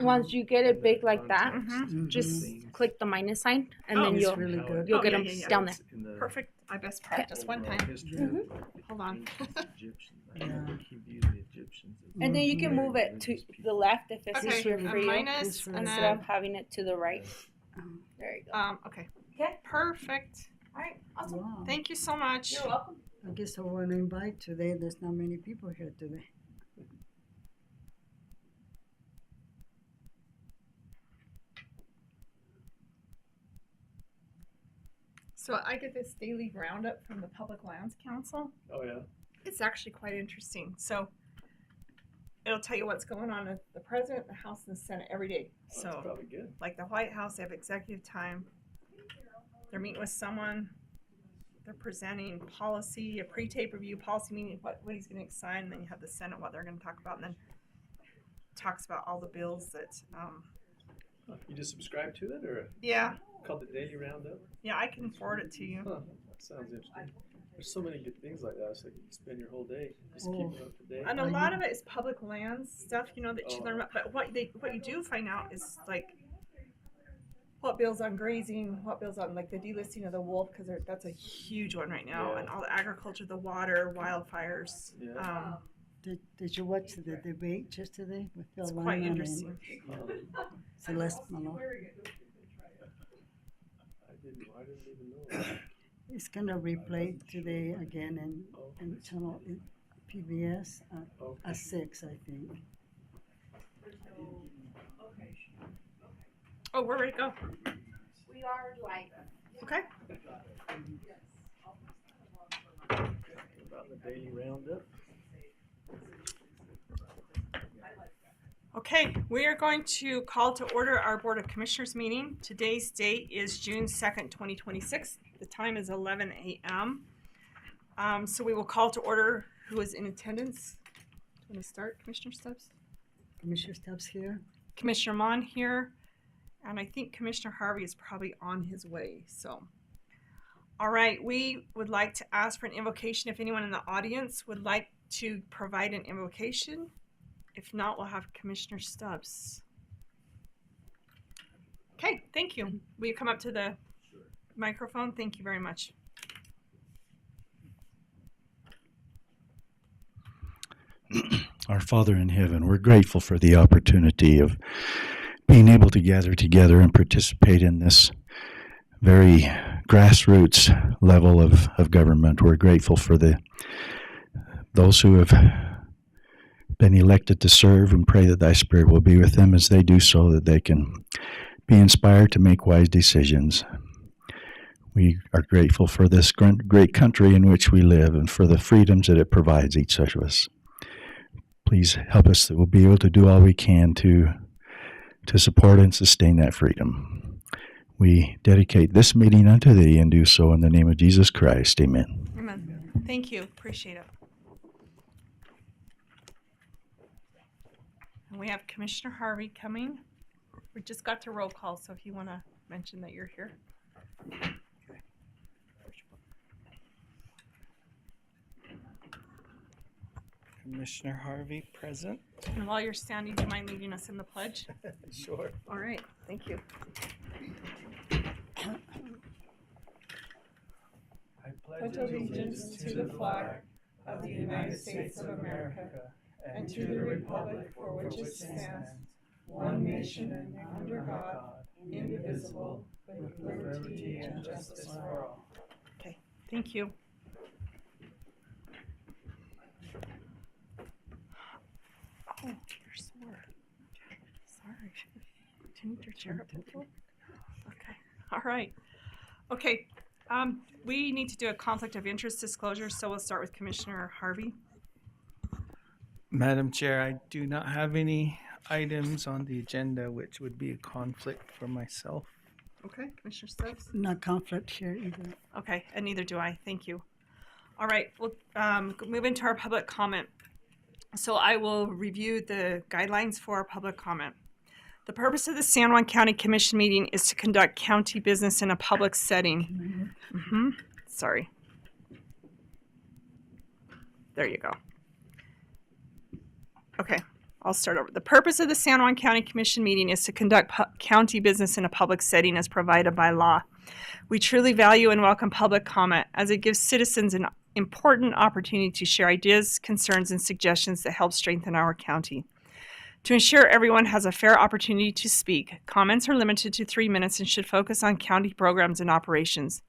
Once you get it big like that, just click the minus sign, and Oh, then it's you'll really good. you'll get yeah, them yeah, yeah. down there. perfect. I best practice one time. Hold on. And then you can move it to the left if it's Okay, easier for you minus, and instead then of having it to the right. There you go. okay. Okay. Perfect. All right. Awesome. Wow. Thank you so much. You're welcome. I guess I want to invite today. There's not many people here today. So I get this daily roundup from the Public Lands Council. Oh, yeah? It's actually quite interesting. So it'll tell you what's going on with the president, the House, and the Senate every day. That's So probably good. like the White House, they have executive time. They're meeting with someone. They're presenting policy, a pre-tape review, policy meeting, what he's going to sign. And then you have the Senate, what they're going to talk about, and then talks about all the bills that. You just subscribe to it, or Yeah, called the Daily Roundup? yeah, I can forward it to you. Huh, that sounds interesting. There's so many good things like that. It's like you can spend your whole day just Oh. keeping up to date. And a lot of it is public lands stuff, you know, that you learn about. But what you do find out is like what bills on grazing, what bills on like the delisting of the wolf, because that's a huge one right now, Yeah. and all the agriculture, the water, wildfires. Yeah. Did you watch the debate yesterday with Phil It's quite Lyman interesting. and Celeste Malone? I didn't even know. It's gonna replay today again in channel PBS at 6, I think. Oh, we're ready to go. We are live. Okay. About the Daily Roundup. Okay, we are going to call to order our Board of Commissioners meeting. Today's date is June 2nd, 2026. The time is 11 a.m. So we will call to order who is in attendance. Do you want to start, Commissioner Stubbs? Commissioner Stubbs here. Commissioner Mon here, and I think Commissioner Harvey is probably on his way. So, all right, we would like to ask for an invocation if anyone in the audience would like to provide an invocation. If not, we'll have Commissioner Stubbs. Okay, thank you. Will you come up to the microphone? Thank you very much. Our Father in heaven, we're grateful for the opportunity of being able to gather together and participate in this very grassroots level of government. We're grateful for those who have been elected to serve, and pray that thy Spirit will be with them as they do so, that they can be inspired to make wise decisions. We are grateful for this great country in which we live and for the freedoms that it provides each of us. Please help us that we'll be able to do all we can to support and sustain that freedom. We dedicate this meeting unto thee and do so in the name of Jesus Christ. Amen. Amen. Thank you. Appreciate it. And we have Commissioner Harvey coming. We just got to roll call, so if you want to mention that you're here. Commissioner Harvey, present. And while you're standing, do you mind leading us in the pledge? Sure. All right. Thank you. I pledge allegiance to the flag of the United States of America and to the republic for which it stands, one nation under God, indivisible, with liberty and justice for all. Okay, thank you. Oh, you're sore. Sorry. Do you need your chair up before? Okay, all right. Okay, we need to do a conflict of interest disclosure, so we'll start with Commissioner Harvey. Madam Chair, I do not have any items on the agenda which would be a conflict for myself. Okay, Commissioner Stubbs? No conflict here either. Okay, and neither do I. Thank you. All right, we'll move into our public comment. So I will review the guidelines for our public comment. The purpose of the San Juan County Commission meeting is to conduct county business in a public setting. Sorry. There you go. Okay. I'll start over. The purpose of the San Juan County Commission meeting is to conduct county business in a public setting as provided by law. We truly value and welcome public comment as it gives citizens an important opportunity to share ideas, concerns, and suggestions that help strengthen our county. To ensure everyone has a fair opportunity to speak, comments are limited to 3 minutes and should focus on county programs and operations.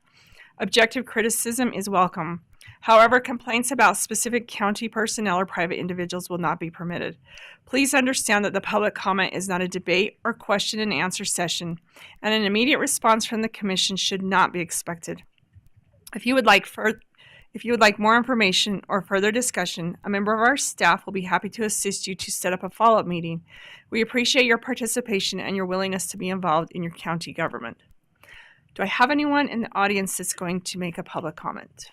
Objective criticism is welcome. However, complaints about specific county personnel or private individuals will not be permitted. Please understand that the public comment is not a debate or question and answer session, and an immediate response from the commission should not be expected. If you would like more information or further discussion, a member of our staff will be happy to assist you to set up a follow-up meeting. We appreciate your participation and your willingness to be involved in your county government. Do I have anyone in the audience that's going to make a public comment?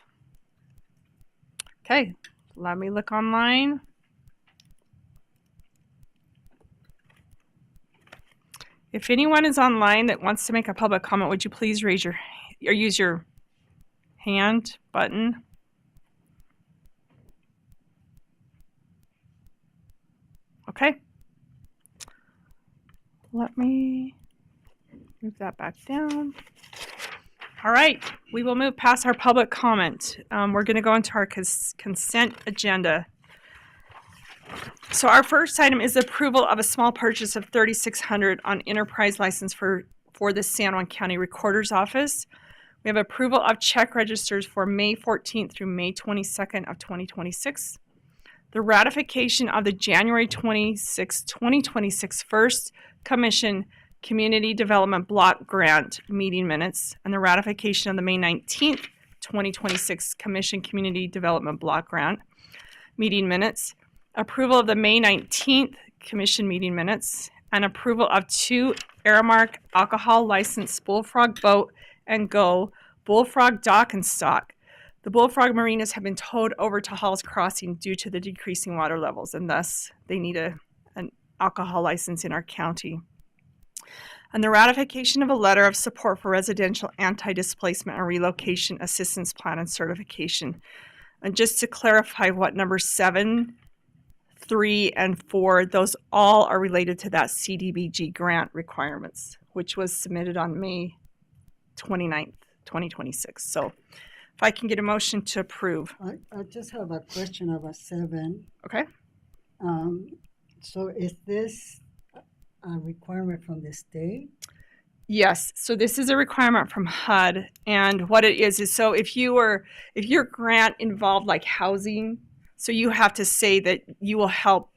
Okay, let me look online. If anyone is online that wants to make a public comment, would you please raise your or use your hand button? Okay. Let me move that back down. All right, we will move past our public comment. We're going to go into our consent agenda. So our first item is approval of a small purchase of $3,600 on enterprise license for the San Juan County Recorder's Office. We have approval of check registers for May 14th through May 22nd of 2026. The ratification of the January 26, 2026 First Commission Community Development Block Grant meeting minutes, and the ratification of the May 19th, 2026 Commission Community Development Block Grant meeting minutes, approval of the May 19th Commission meeting minutes, and approval of 2 Aramark alcohol licensed Bullfrog Boat and Go Bullfrog Dock and Stock. The Bullfrog marinas have been towed over to Hall's Crossing due to the decreasing water levels, and thus they need an alcohol license in our county. And the ratification of a letter of support for residential anti-displacement and relocation assistance plan and certification. And just to clarify what number 7, 3, and 4, those all are related to that CDBG grant requirements, which was submitted on May 29th, 2026. So if I can get a motion to approve. I just have a question about 7. Okay. So is this a requirement from the state? Yes. So this is a requirement from HUD, and what it is so if your grant involved like housing, so you have to say that you will help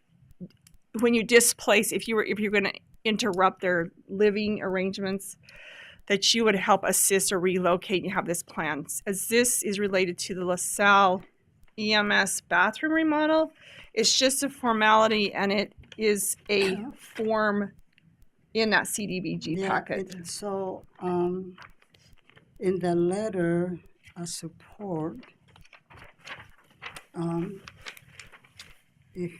when you displace. If you're going to interrupt their living arrangements, that you would help assist or relocate. You have this plan. As this is related to the LaSalle EMS bathroom remodel, it's just a formality, and it is a form in that CDBG packet. So in the letter of support, it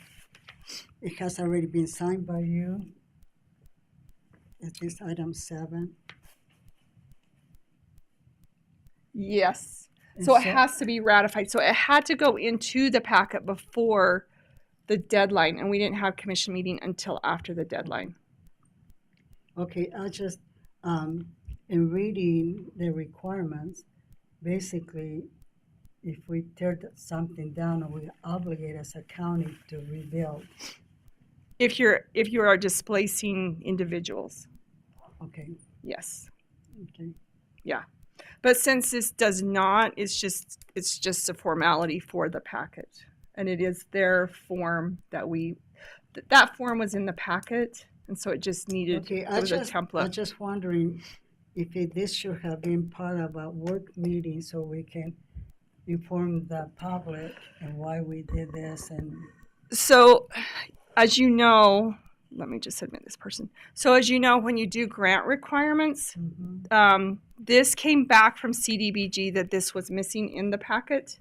has already been signed by you. Is this item 7? Yes. And So it has to be ratified. So it had to go into the packet before the deadline, and we didn't have commission meeting until after the deadline. Okay, I just, in reading the requirements, basically, if we tear something down, we obligate as a county to rebuild. If you are displacing individuals, Okay, yes. okay. But since this does not, it's just a formality for the packet, and it is their form that form was in the packet, and so it just needed Okay, it was a template. I'm just wondering if this should have been part of a work meeting so we can inform the public and why we did this and. So, as you know, let me just admit this person. So, as you know, when you do grant requirements, this came back from CDBG that this was missing in the packet.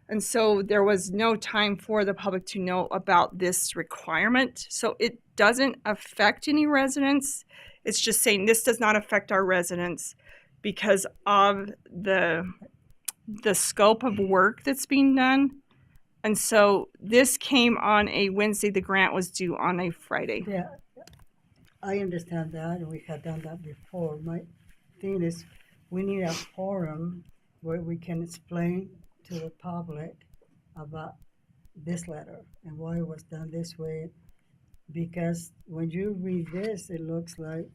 And so there was no time for the public to know about this requirement. So it doesn't affect any residents. It's just saying this does not affect our residents because of the scope of work that's being done And so this came on a Wednesday. The grant was due on a Friday. Yeah, I understand that, and we had done that before. My thing is, we need a forum where we can explain to the public about this letter and why it was done this way. Because when you read this, it looks like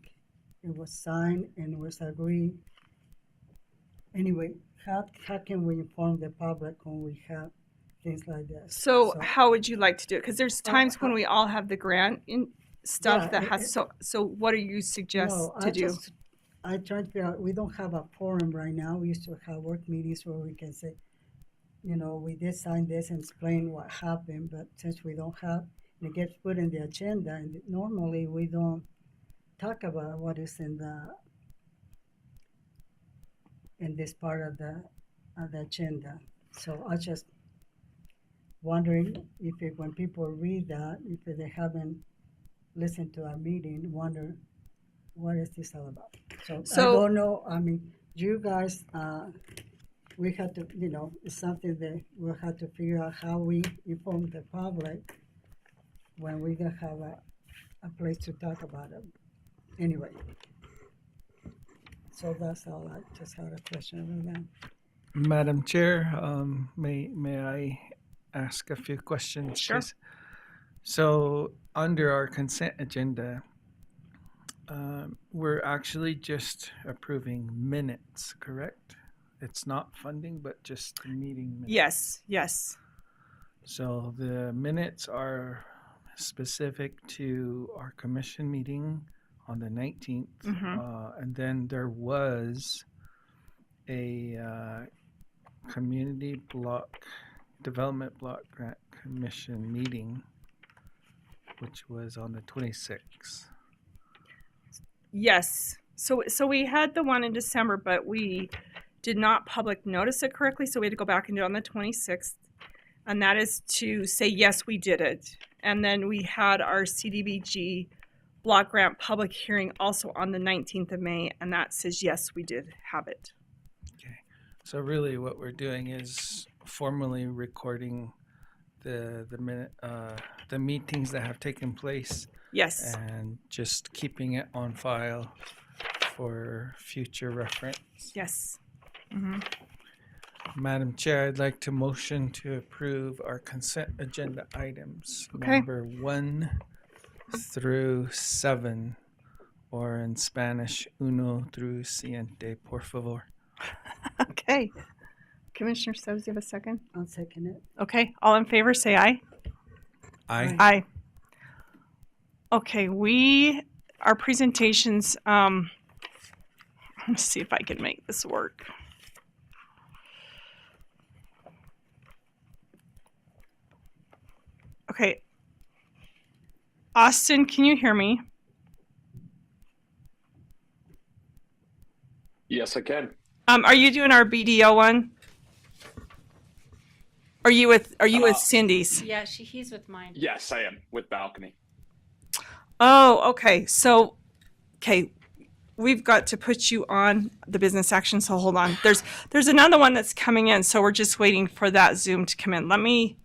it was signed and was agreed. Anyway, how can we inform the public when we have things like this? So how would you like to do it? Because there's times when we all have the grant in stuff Yeah, that has, so what do you suggest to do? I tried to figure out, we don't have a forum right now. We used to have work meetings where we can say, you know, we did sign this and explain what happened, but since we don't have, and it gets put in the agenda, and normally we don't talk about what is in this part of the agenda. So I just wondering if when people read that, if they haven't listened to our meeting, wonder what is this all about. So I don't know. I mean, you guys, we have to, you know, it's something that we'll have to figure out how we inform the public when we don't have a place to talk about it. Anyway, so that's all. I just had a question about that. Madam Chair, may I ask a few questions? Sure. Please? So under our consent agenda, we're actually just approving minutes, correct? It's not funding, but just the meeting minutes. Yes. So the minutes are specific to our commission meeting on the 19th. And then there was a community development block grant commission meeting, which was on the 26th. Yes. So we had the one in December, but we did not public notice it correctly, so we had to go back and do it on the 26th. And that is to say, yes, we did it. And then we had our CDBG block grant public hearing also on the 19th of May, and that says, yes, we did have it. Okay. So really what we're doing is formally recording the meetings that have taken place. Yes. And just keeping it on file for future reference. Yes. Madam Chair, I'd like to motion to approve our consent agenda items. Okay. Number 1 through 7, or in Spanish, uno through siete, por favor. Okay. Commissioner Stubbs, do you have a second? I'll second it. Okay. All in favor, say aye. Aye. Aye. Okay, our presentations, let's see if I can make this work. Okay. Austin, can you hear me? Yes, I can. Are you doing our BDO one? Are you with Cindy's? Yeah, he's with mine. Yes, I am with balcony. Oh, okay. So, we've got to put you on the business action. So hold on. There's another one that's coming in. So we're just waiting for that Zoom to come in. Let me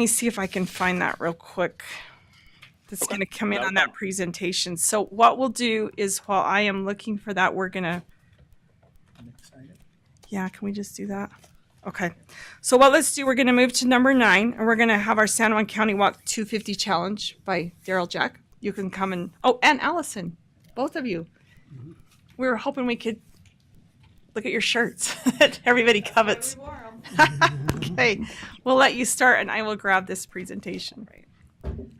see if I can find that real quick. That's going to come in on that presentation. So what we'll do is while I am looking for that, we're going to. Yeah, can we just do that? Okay. So what let's do, we're going to move to number 9, and we're going to have our San Juan County Walk 250 Challenge by Daryl Jack. You can come and Allison, both of you. We were hoping we could look at your shirts that everybody covets. Okay, we'll let you start, and I will grab this presentation.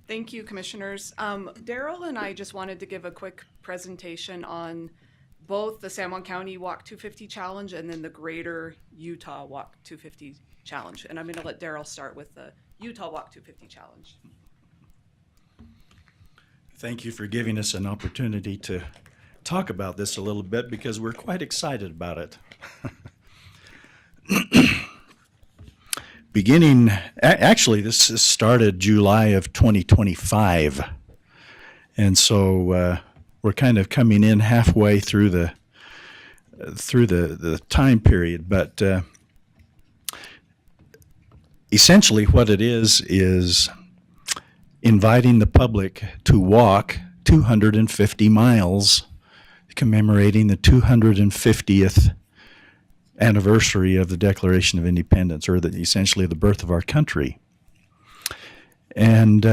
Thank you, commissioners. Daryl and I just wanted to give a quick presentation on both the San Juan County Walk 250 Challenge and then the Greater Utah Walk 250 Challenge. And I'm going to let Daryl start with the Utah Walk 250 Challenge. Thank you for giving us an opportunity to talk about this a little bit because we're quite excited about it. Actually, this started July of 2025. And so we're kind of coming in halfway through the time period. But essentially what it is inviting the public to walk 250 miles commemorating the 250th anniversary of the Declaration of Independence, or essentially the birth of our country. And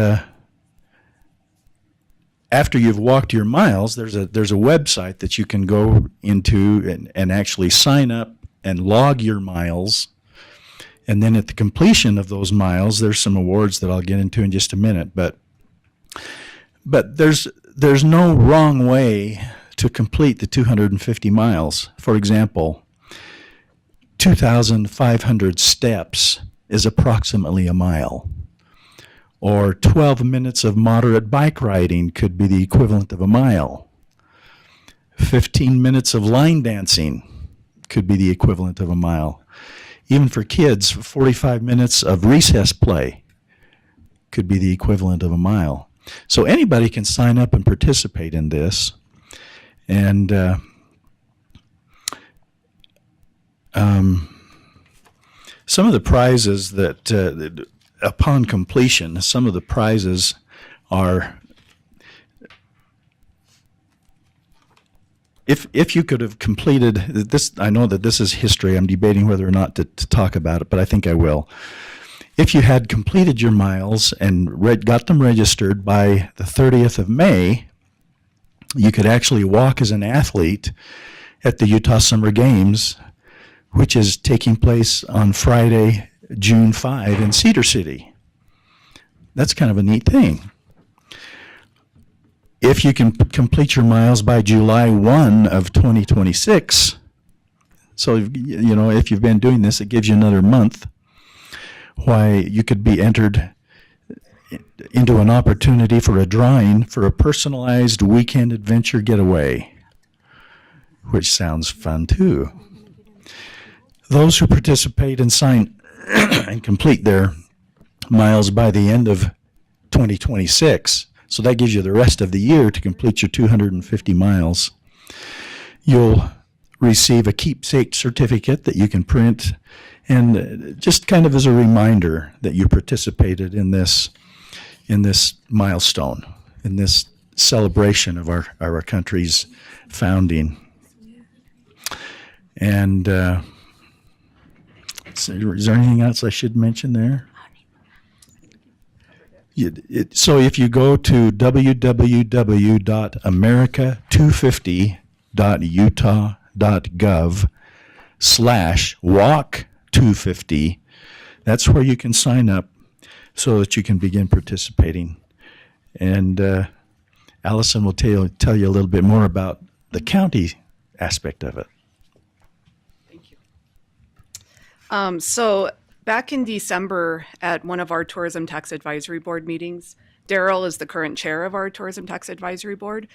after you've walked your miles, there's a website that you can go into and actually sign up and log your miles. And then at the completion of those miles, there's some awards that I'll get into in just a minute. But there's no wrong way to complete the 250 miles. For example, 2,500 steps is approximately a mile. Or 12 minutes of moderate bike riding could be the equivalent of a mile. 15 minutes of line dancing could be the equivalent of a mile. Even for kids, 45 minutes of recess play could be the equivalent of a mile. So anybody can sign up and participate in this. And some of the prizes that, upon completion, some of the prizes are, if you could have completed this, I know that this is history, I'm debating whether or not to talk about it, but I think I will. If you had completed your miles and got them registered by the 30th of May, you could actually walk as an athlete at the Utah Summer Games, which is taking place on Friday, June 5 in Cedar City. That's kind of a neat thing. If you can complete your miles by July 1 of 2026, so you know, if you've been doing this, it gives you another month, why you could be entered into an opportunity for a drawing for a personalized weekend adventure getaway, which sounds fun too. Those who participate and sign and complete their miles by the end of 2026, so that gives you the rest of the year to complete your 250 miles, you'll receive a keepsake certificate that you can print, and just kind of as a reminder that you participated in this milestone, in this celebration of our country's founding. And is there anything else I should mention there? So if you go to www.america250.utah.gov/walk250, that's where you can sign up so that you can begin participating. And Allison will tell you a little bit more about the county aspect of it. Thank you. So back in December at one of our Tourism Tax Advisory Board meetings, Daryl is the current chair of our Tourism Tax Advisory Board.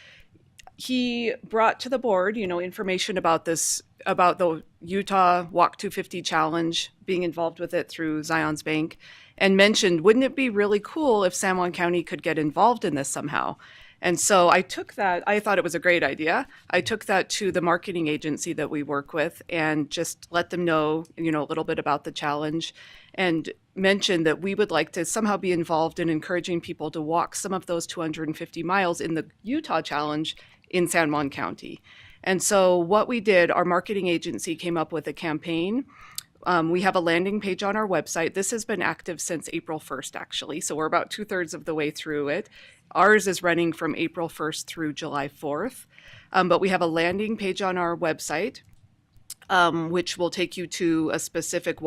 He brought to the board, information about the Utah Walk 250 Challenge, being involved with it through Zion's Bank, and mentioned, wouldn't it be really cool if San Juan County could get involved in this somehow? And so I took that, I thought it was a great idea. I took that to the marketing agency that we work with and just let them know, a little bit about the challenge, and mentioned that we would like to somehow be involved in encouraging people to walk some of those 250 miles in the Utah Challenge in San Juan County. And so what we did, our marketing agency came up with a campaign. We have a landing page on our website. This has been active since April 1st, actually. So we're about 2/3 of the way through it. Ours is running from April 1st through July 4th. But we have a landing page on our website, which will take you to a specific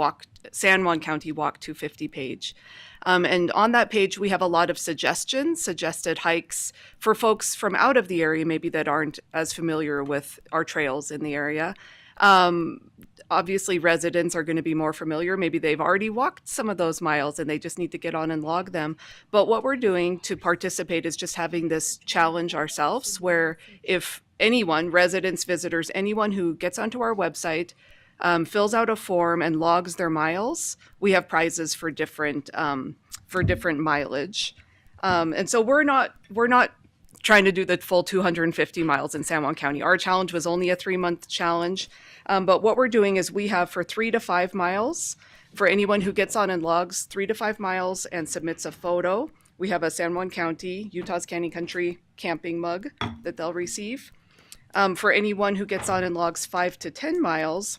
San Juan County Walk 250 page. And on that page, we have a lot of suggested hikes for folks from out of the area, maybe that aren't as familiar with our trails in the area. Obviously, residents are going to be more familiar. Maybe they've already walked some of those miles and they just need to get on and log them. But what we're doing to participate is just having this challenge ourselves, where if anyone, residents, visitors, anyone who gets onto our website, fills out a form and logs their miles, we have prizes for different mileage. And so we're not trying to do the full 250 miles in San Juan County. Our challenge was only a 3-month challenge. But what we're doing is we have for 3 to 5 miles, For anyone who gets on and logs 3 to 5 miles and submits a photo, we have a San Juan County, Utah's Canyon Country camping mug that they'll receive. For anyone who gets on and logs 5 to 10 miles,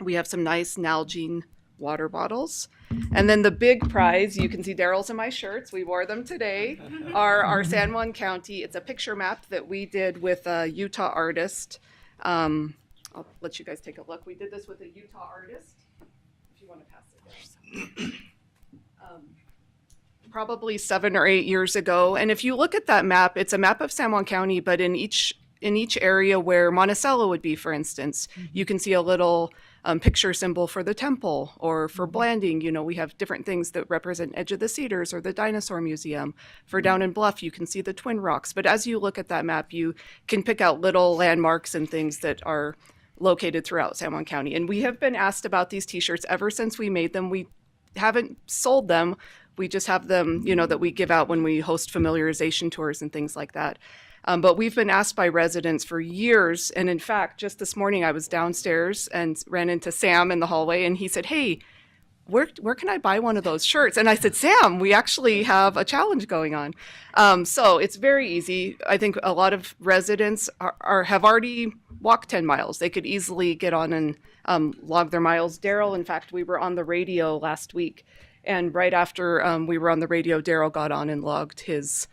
we have some nice Nalgene water bottles. And then the big prize, you can see Daryl's in my shirts, we wore them today, are our San Juan County. It's a picture map that we did with a Utah artist. I'll let you guys take a look. We did this with a Utah artist. If you want to pass it there. Probably 7 or 8 years ago. And if you look at that map, it's a map of San Juan County, but in each area where Monticello would be, for instance, you can see a little picture symbol for the temple or for Blanding. You know, we have different things that represent Edge of the Cedars or the Dinosaur Museum. For Down in Bluff, you can see the Twin Rocks. But as you look at that map, you can pick out little landmarks and things that are located throughout San Juan County. And we have been asked about these t-shirts ever since we made them. We haven't sold them. We just have them, you know, that we give out when we host familiarization tours and things like that. But we've been asked by residents for years. And in fact, just this morning, I was downstairs and ran into Sam in the hallway, and he said, "Hey, where can I buy one of those shirts?" And I said, "Sam, we actually have a challenge going on." So it's very easy. I think a lot of residents have already walked 10 miles. They could easily get on and log their miles. Daryl, in fact, we were on the radio last week. And right after we were on the radio, Daryl got on and logged his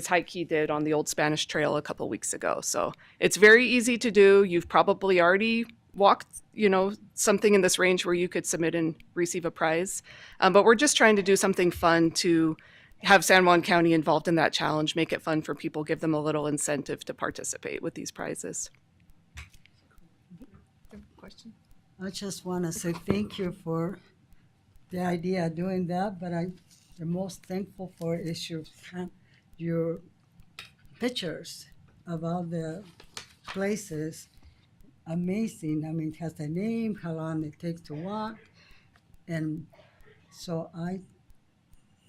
hike he did on the Old Spanish Trail a couple weeks ago. So it's very easy to do. You've probably already walked, you know, something in this range where you could submit and receive a prize. But we're just trying to do something fun to have San Juan County involved in that challenge, make it fun for people, give them a little incentive to participate with these prizes. Question? I just want to say thank you for the idea of doing that, but the most thankful for is your pictures of all the places. Amazing. I mean, it has the name, how long it takes to walk. And so I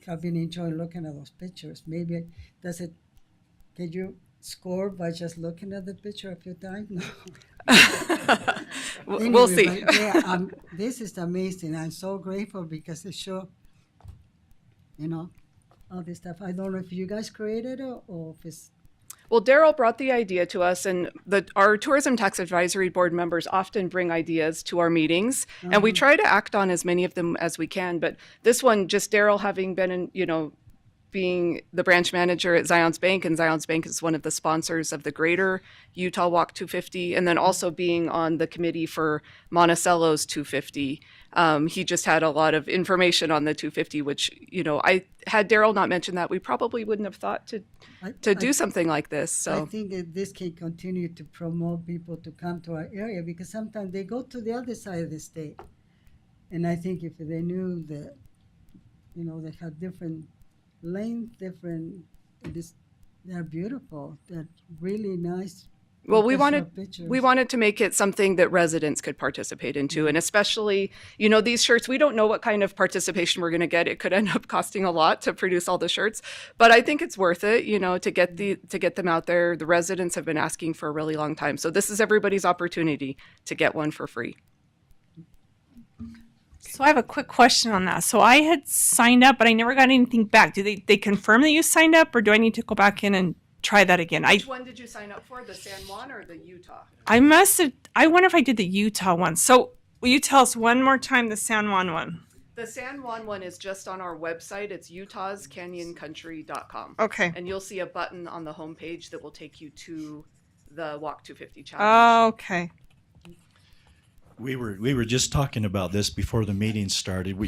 have been enjoying looking at those pictures. Maybe, can you score by just looking at the picture a few times? No. We'll see. But yeah, this is amazing. I'm so grateful because it shows, you know, all this stuff. I don't know if you guys created it or if it's. Well, Daryl brought the idea to us, and our Tourism Tax Advisory Board members often bring ideas to our meetings, and we try to act on as many of them as we can. But this one, just Daryl having been in, you know, being the branch manager at Zion's Bank, and Zion's Bank is one of the sponsors of the Greater Utah Walk 250, and then also being on the committee for Monticello's 250. He just had a lot of information on the 250, which, you know, had Daryl not mentioned that, we probably wouldn't have thought to do something like this. So I think that this can continue to promote people to come to our area, because sometimes they go to the other side of the state. And I think if they knew that, you know, they have different lanes, they're beautiful. They're really nice. Well, we pictures. wanted to make it something that residents could participate into, and especially, you know, these shirts, we don't know what kind of participation we're going to get. It could end up costing a lot to produce all the shirts, but I think it's worth it, you know, to get them out there. The residents have been asking for a really long time, so this is everybody's opportunity to get one for free. So I have a quick question on that. So I had signed up, but I never got anything back. Do they confirm that you signed up, or do I need to go back in and try that again? Which one did you sign up for, the San Juan or the Utah? I must have. I wonder if I did the Utah one. So will you tell us one more time the San Juan one? The San Juan one is just on our website. It's utahscanyonCountry.com. Okay. And you'll see a button on the homepage that will take you to the Walk 250 challenge. Okay. We were just talking about this before the meeting started.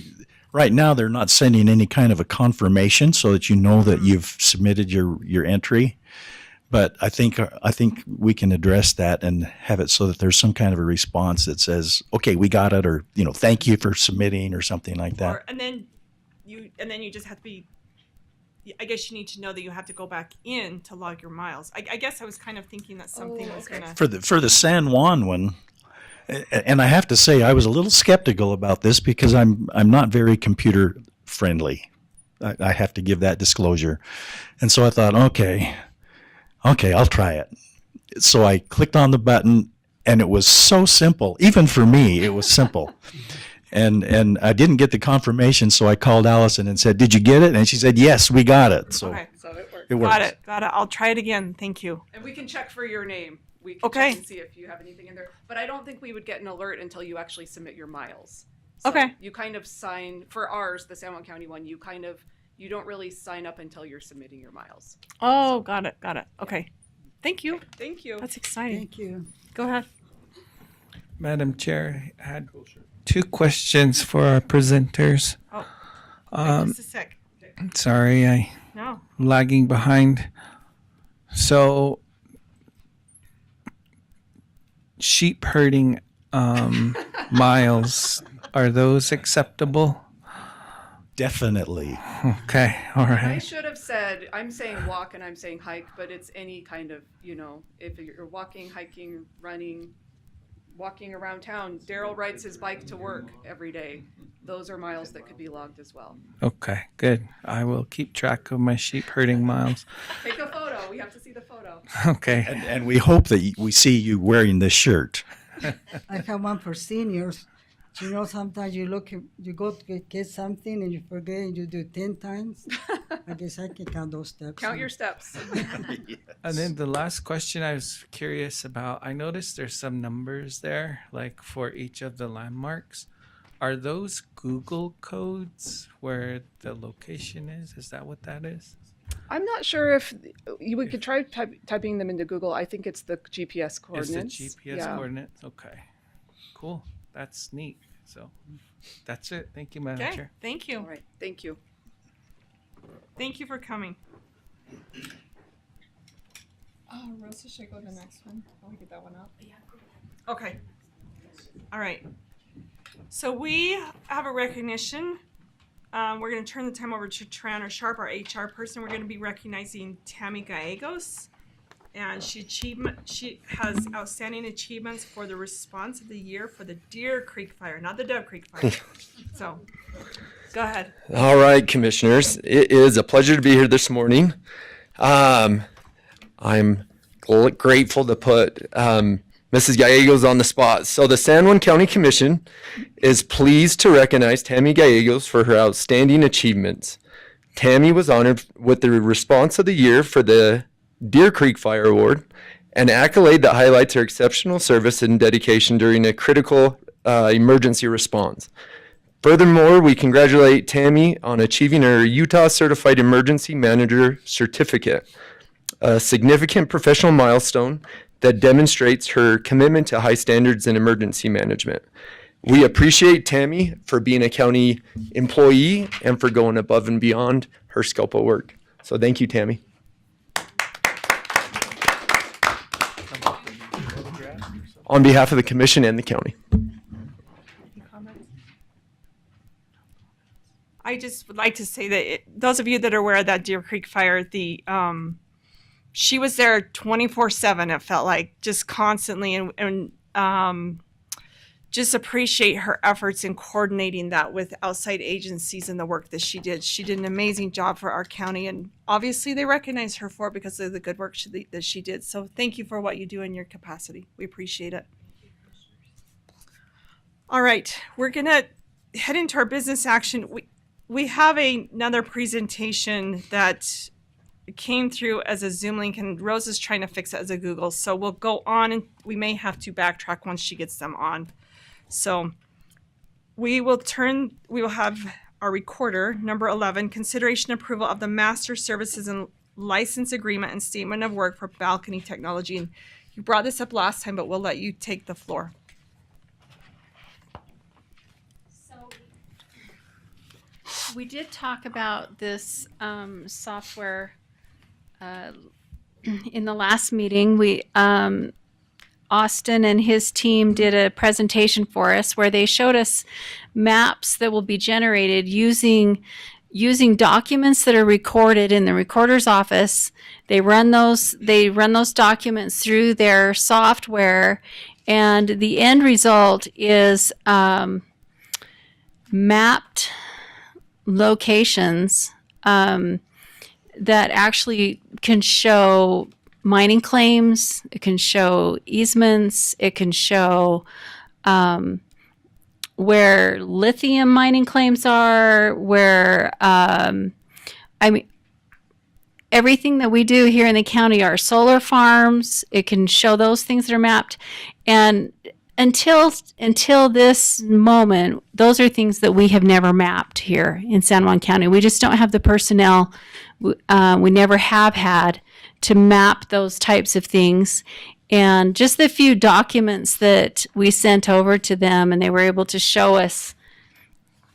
Right now they're not sending any kind of a confirmation so that you know that you've submitted your entry. But I think we can address that and have it so that there's some kind of a response that says, "Okay, we got it," or, you know, "Thank you for submitting," or something like that. And then you just have to be. I guess you need to know that you have to go back in to log your miles. I guess I was kind of thinking that something was gonna. For the San Juan one. And I have to say, I was a little skeptical about this because I'm not very computer friendly. I have to give that disclosure. And so I thought, okay, I'll try it. So I clicked on the button, and it was so simple. Even for me, it was simple. and I didn't get the confirmation, so I called Allison and said, "Did you get it?" And she said, "Yes, we got it." So Okay. So it worked. it works. Got it. I'll try it again. Thank you. And we can check for your name. We can Okay. check and see if you have anything in there. But I don't think we would get an alert until you actually submit your miles. So Okay. You kind of sign, for ours, the San Juan County one, you don't really sign up until you're submitting your miles. Oh, got it. Okay. Thank you. Thank you. That's exciting. Thank you. Go ahead. Madam Chair, I had 2 questions for our presenters. Oh, Um, just a sec. sorry, I'm No. lagging behind. So, sheep herding miles, are those acceptable? Definitely. Okay, all I right. should have said, I'm saying walk and I'm saying hike, but it's any kind of, if you're walking, hiking, running, walking around town. Daryl rides his bike to work every day. Those are miles that could be logged as well. Okay, good. I will keep track of my sheep herding miles. Take a photo. We have to see the photo. Okay. And we hope that we see you wearing this shirt. I have one for seniors. Sometimes you go to get something and you forget and you do 10 times. I guess I can count those steps. Count your steps. And then the last question I was curious about, I noticed there's some numbers there, like for each of the landmarks. Are those Google codes where the location is? Is that what that is? I'm not sure if we could try typing them into Google. I think it's the GPS It's coordinates. the GPS Yeah. coordinates? Okay. Cool. That's neat. So that's it. Thank you, Madam Okay. Chair. Thank you. All right. Thank you. Thank you for coming. Oh, Rosa should go to the next one. I'll get that one up. Okay. All right. So we have a recognition. We're going to turn the time over to Tran or Sharp, our HR person. We're going to be recognizing Tammy Gallegos. And she has outstanding achievements for the response of the year for the Deer Creek Fire, not the Dove Creek Fire. So, go ahead. All right, commissioners. It is a pleasure to be here this morning. I'm grateful to put Mrs. Gallegos on the spot. So the San Juan County Commission is pleased to recognize Tammy Gallegos for her outstanding achievements. Tammy was honored with the Response of the Year for the Deer Creek Fire Award, an accolade that highlights her exceptional service and dedication during a critical emergency response. Furthermore, we congratulate Tammy on achieving her Utah Certified Emergency Manager certificate, a significant professional milestone that demonstrates her commitment to high standards in emergency management. We appreciate Tammy for being a county employee and for going above and beyond her scope of work. So thank you, Tammy. On behalf of the commission and the county. I just would like to say that those of you that are aware of that Deer Creek Fire, she was there 24/7. It felt like just constantly, and just appreciate her efforts in coordinating that with outside agencies and the work that she did. She did an amazing job for our county, and obviously they recognize her for it because of the good work that she did. So thank you for what you do in your capacity. We appreciate it. All right, we're gonna head into our business action. We have another presentation that came through as a Zoom link, and Rose is trying to fix it as a Google. So we'll go on, and we may have to backtrack once she gets them on. So we will have our recorder, number 11, consideration approval of the master services and license agreement and statement of work for balcony technology. And you brought this up last time, but we'll let you take the floor. So we did talk about this software in the last meeting. Austin and his team did a presentation for us where they showed us maps that will be generated using documents that are recorded in the recorder's office. They run those documents through their software, and the end result is mapped locations that actually can show mining claims, it can show easements, it can show where lithium mining claims are, where everything that we do here in the county are solar farms. It can show those things that are mapped. And until this moment, those are things that we have never mapped here in San Juan County. We just don't have the personnel. We never have had to map those types of things. And just the few documents that we sent over to them, and they were able to show us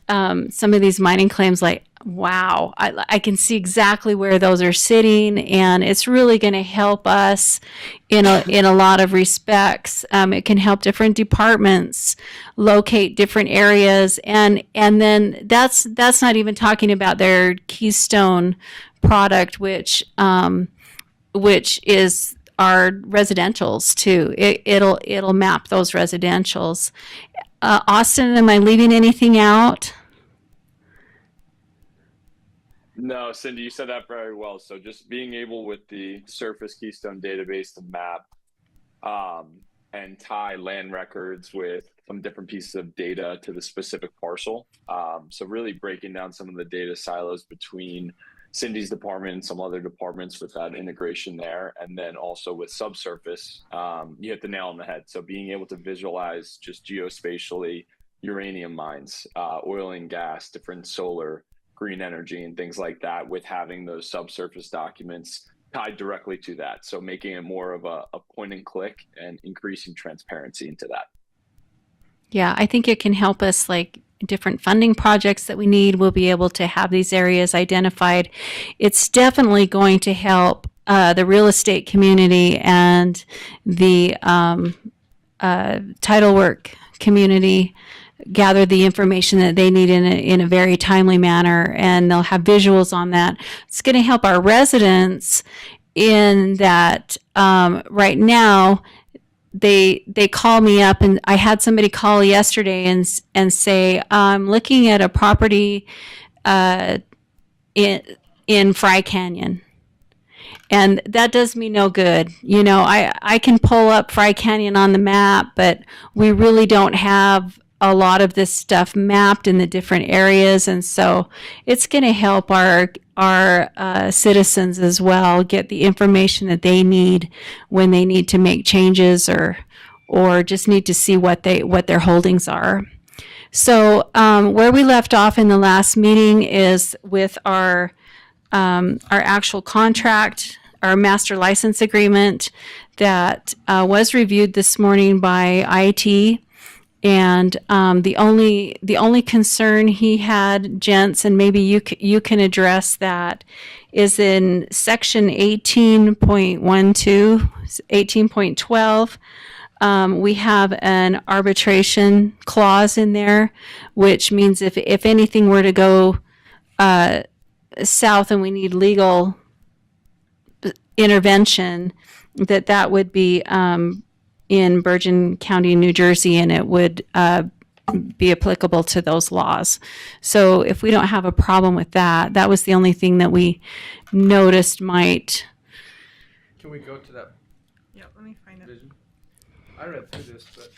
some of these mining claims, like, wow, I can see exactly where those are sitting, and it's really going to help us in a lot of respects. It can help different departments locate different areas, and then that's not even talking about their Keystone product, which is our residentials too. It'll map those residentials. Austin, am I leaving anything out? No, Cindy, you said that very well. So just being able with the Surface Keystone database to map and tie land records with some different pieces of data to the specific parcel. So really breaking down some of the data silos between Cindy's department and some other departments with that integration there. And then also with subsurface, you hit the nail on the head. So being able to visualize just geospatially uranium mines, oil and gas, different solar, green energy, and things like that, with having those subsurface documents tied directly to that. So making it more of a point and click and increasing transparency into that. Yeah, I think it can help us, like different funding projects that we need. We'll be able to have these areas identified. It's definitely going to help the real estate community and the title work community gather the information that they need in a very timely manner, and they'll have visuals on that. It's going to help our residents in that right now they call me up, and I had somebody call yesterday and say, I'm looking at a property in Fry Canyon. And that does me no good. You know, I can pull up Fry Canyon on the map, but we really don't have a lot of this stuff mapped in the different areas. And so it's going to help our citizens as well get the information that they need when they need to make changes or just need to see what their holdings are. So where we left off in the last meeting is with our actual contract, our master license agreement that was reviewed this morning by IT. And the only concern he had, gents, and maybe you can address that, is in section 18.12, 18.12. We have an arbitration clause in there, which means if anything were to go south and we need legal intervention, that would be in Bergen County, New Jersey, and it would be applicable to those laws. So if we don't have a problem with that, that was the only thing that we noticed might. Can we go to that Yeah, let me find it. vision? I read through this, but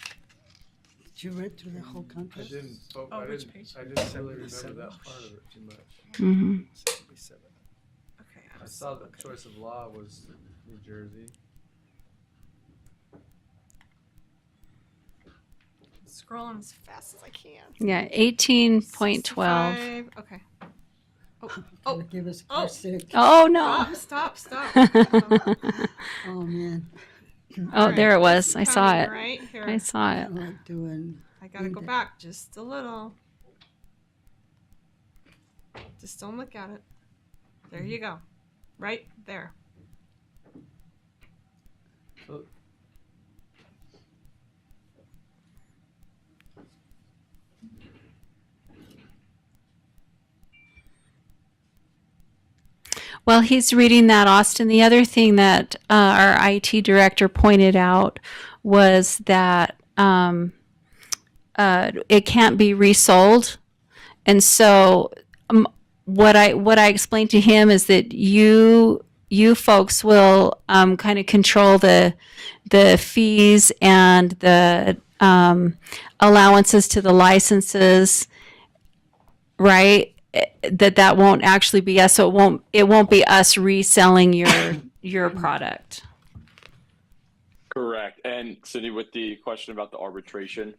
Did you read through the whole I contract? didn't. Which page? I didn't really remember that part of it too much. Mm-hmm. 77. Okay, I saw the choice of law was New Jersey. Scrolling as fast as I can. Yeah, 18.12. 65. Okay. Oh, Give us a oh. sick. Oh no! Stop. Oh, man. Oh, there it was. I Coming saw it. Right here. I saw I it. like doing. I gotta go back just a little. Just don't look at it. There you go. Right there. Well, he's reading that, Austin. The other thing that our IT director pointed out was that it can't be resold. And so what I explained to him is that you folks will kind of control the fees and the allowances to the licenses, right? That won't actually be us, so it won't be us reselling your product. Correct. And Cindy, with the question about the arbitration,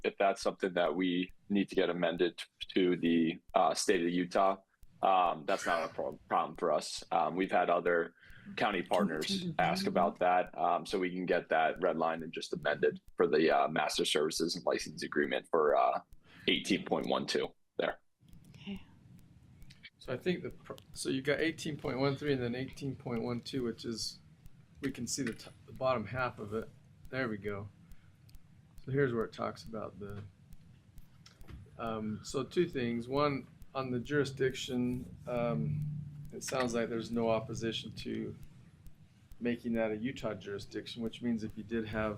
if that's something that we need to get amended to the state of Utah, that's not a problem for us. We've had other county partners ask about that, so we can get that redlined and just amended for the master services and license agreement for 18.12 there. So I think so you got 18.13 and then 18.12, which is, we can see the bottom half of it. There we go. So here's where it talks about the, so two things. One, on the jurisdiction, it sounds like there's no opposition to making that a Utah jurisdiction, which means if you did have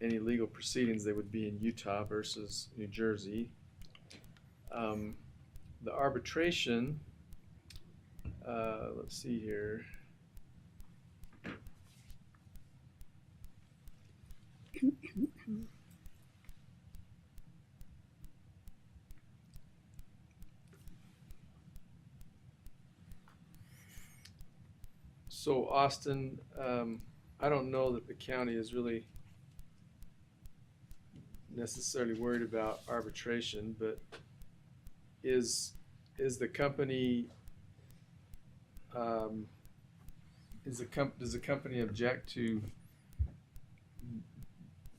any legal proceedings, they would be in Utah versus New Jersey. The arbitration, let's see here. So Austin, I don't know that the county is really necessarily worried about arbitration, but is the company does the company object to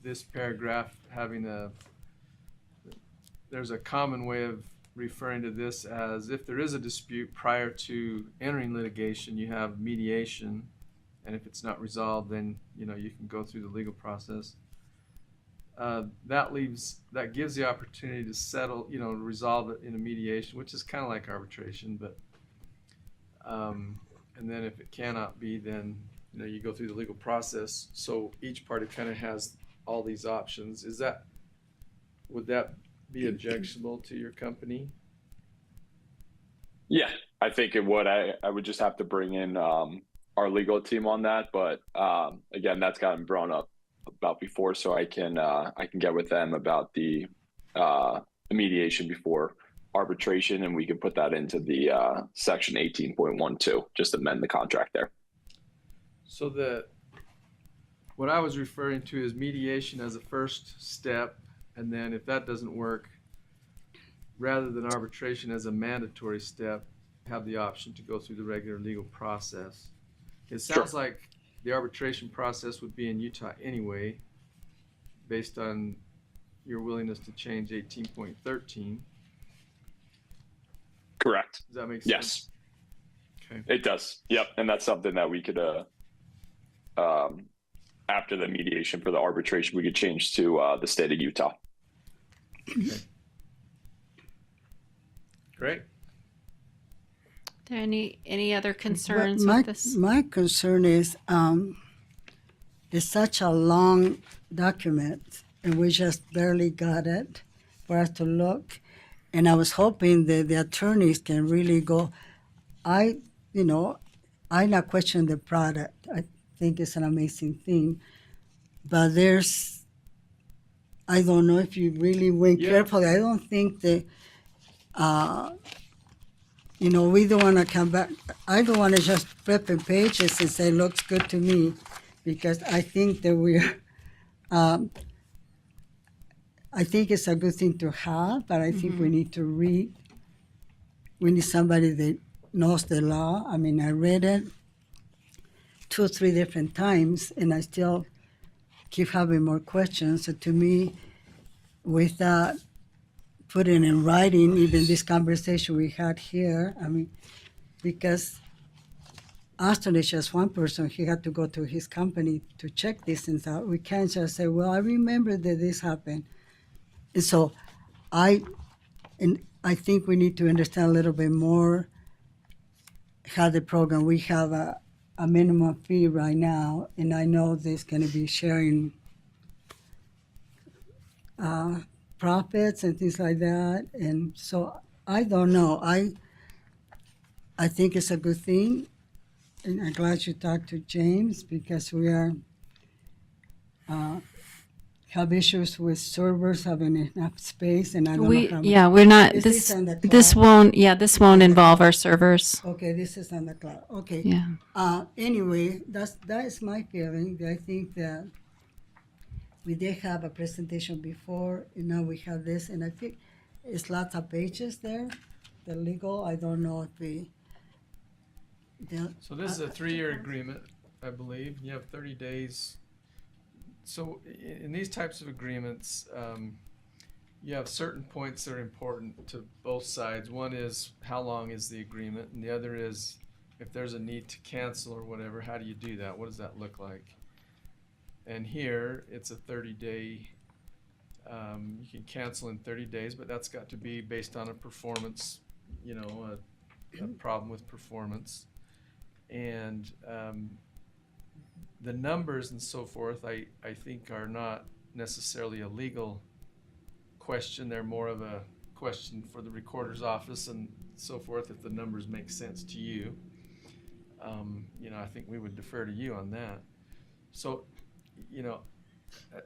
this paragraph having there's a common way of referring to this as, if there is a dispute prior to entering litigation, you have mediation, and if it's not resolved, then you can go through the legal process. That gives the opportunity to settle, resolve it in a mediation, which is kind of like arbitration, but and then if it cannot be, then you go through the legal process. So each party kind of has all these options. Would that be objectionable to your company? Yeah, I think it would. I would just have to bring in our legal team on that, but again, that's gotten brought up about before, so I can get with them about the mediation before arbitration, and we can put that into the section 18.12, just amend the contract there. So what I was referring to is mediation as a first step, and then if that doesn't work, rather than arbitration as a mandatory step, have the option to go through the regular legal process. It sounds like the arbitration process would be in Utah anyway, based on your willingness to change 18.13. Correct. Does that make sense? Yes. Okay. It does. Yep. And that's something that we could, after the mediation for the arbitration, we could change to the state of Utah. Okay. Great. Are there any other concerns my, with this? My concern is it's such a long document, and we just barely got it for us to look. And I was hoping that the attorneys can really go. I not question the product. I think it's an amazing thing, but I don't know if you really went carefully. I don't think that. We don't want to come back. I don't want to just flip the pages and say, looks good to me, because I think that I think it's a good thing to have, but I think we need to read. We need somebody that knows the law. I mean, I read it 2 or 3 different times, and I still keep having more questions. So to me, without putting in writing, even this conversation we had here, I mean, because Austin is just one person, he had to go to his company to check these things out. We can't just say, well, I remember that this happened. And so I think we need to understand a little bit more how the program, we have a minimum fee right now, and I know there's going to be sharing profits and things like that. And so I don't know. I think it's a good thing, and I'm glad you talked to James, because we are have issues with servers having enough space, and I don't know how much. We're not, Is this on the this cloud? this won't involve our servers. Okay, this is on the cloud. Okay. Yeah. Anyway, that is my feeling. I think that we did have a presentation before, and now we have this, and I think it's lots of pages there. The legal, I don't know if So this is a 3-year agreement, I believe. You have 30 days. So in these types of agreements, you have certain points that are important to both sides. One is how long is the agreement, and the other is if there's a need to cancel or whatever, how do you do that? What does that look like? And here, it's a 30-day, you can cancel in 30 days, but that's got to be based on a performance, a problem with performance. And the numbers and so forth, I think are not necessarily a legal question. They're more of a question for the recorder's office and so forth, if the numbers make sense to you. I think we would defer to you on that. So,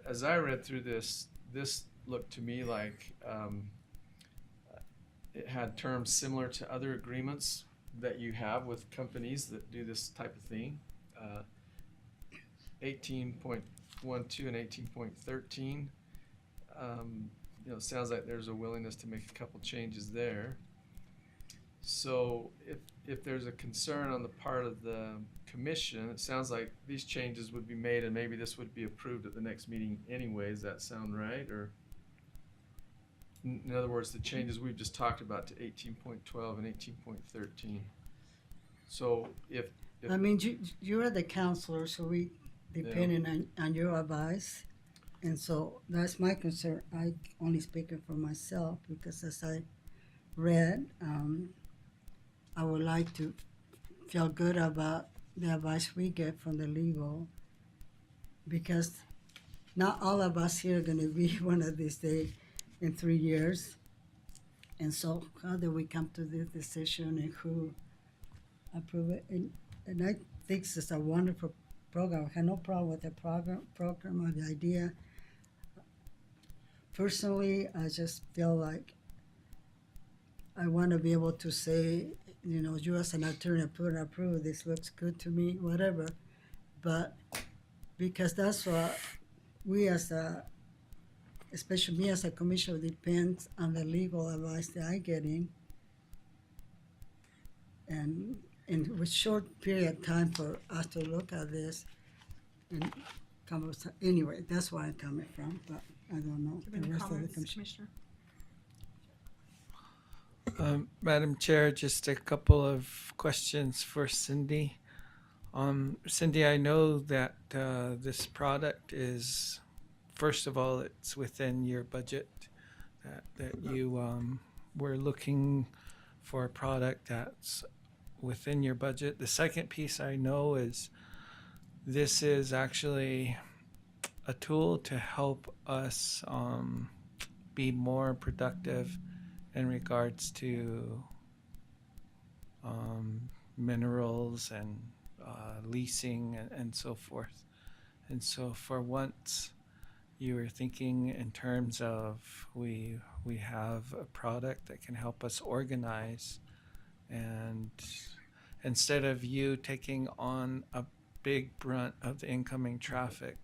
as I read through this looked to me like it had terms similar to other agreements that you have with companies that do this type of thing. 18.12 and 18.13. It sounds like there's a willingness to make a couple changes there. So if there's a concern on the part of the commission, it sounds like these changes would be made and maybe this would be approved at the next meeting anyway. Does that sound right? Or in other words, the changes we've just talked about to 18.12 and 18.13. So if I mean, you are the counselor, so we depending on your advice. And so that's my concern. I only speaking for myself because as I read, I would like to feel good about the advice we get from the legal, because not all of us here are going to be one of these days in 3 years. And so how do we come to this decision and who approve it? And I think this is a wonderful program. I have no problem with the program or the idea. Personally, I just feel like I want to be able to say, you as an attorney approve, this looks good to me, whatever. But because that's what we especially me as a commissioner, depends on the legal advice that I get in. And with short period of time for us to look at this and come up with, anyway, that's where I'm coming from, but I don't know. Do you have any comments, Commissioner? Madam Chair, just a couple of questions for Cindy. Cindy, I know that this product is, first of all, it's within your budget, that you were looking for a product that's within your budget. The second piece I know is this is actually a tool to help us be more productive in regards to minerals and leasing and so forth. And so for once, you were thinking in terms of we have a product that can help us organize, and instead of you taking on a big brunt of the incoming traffic,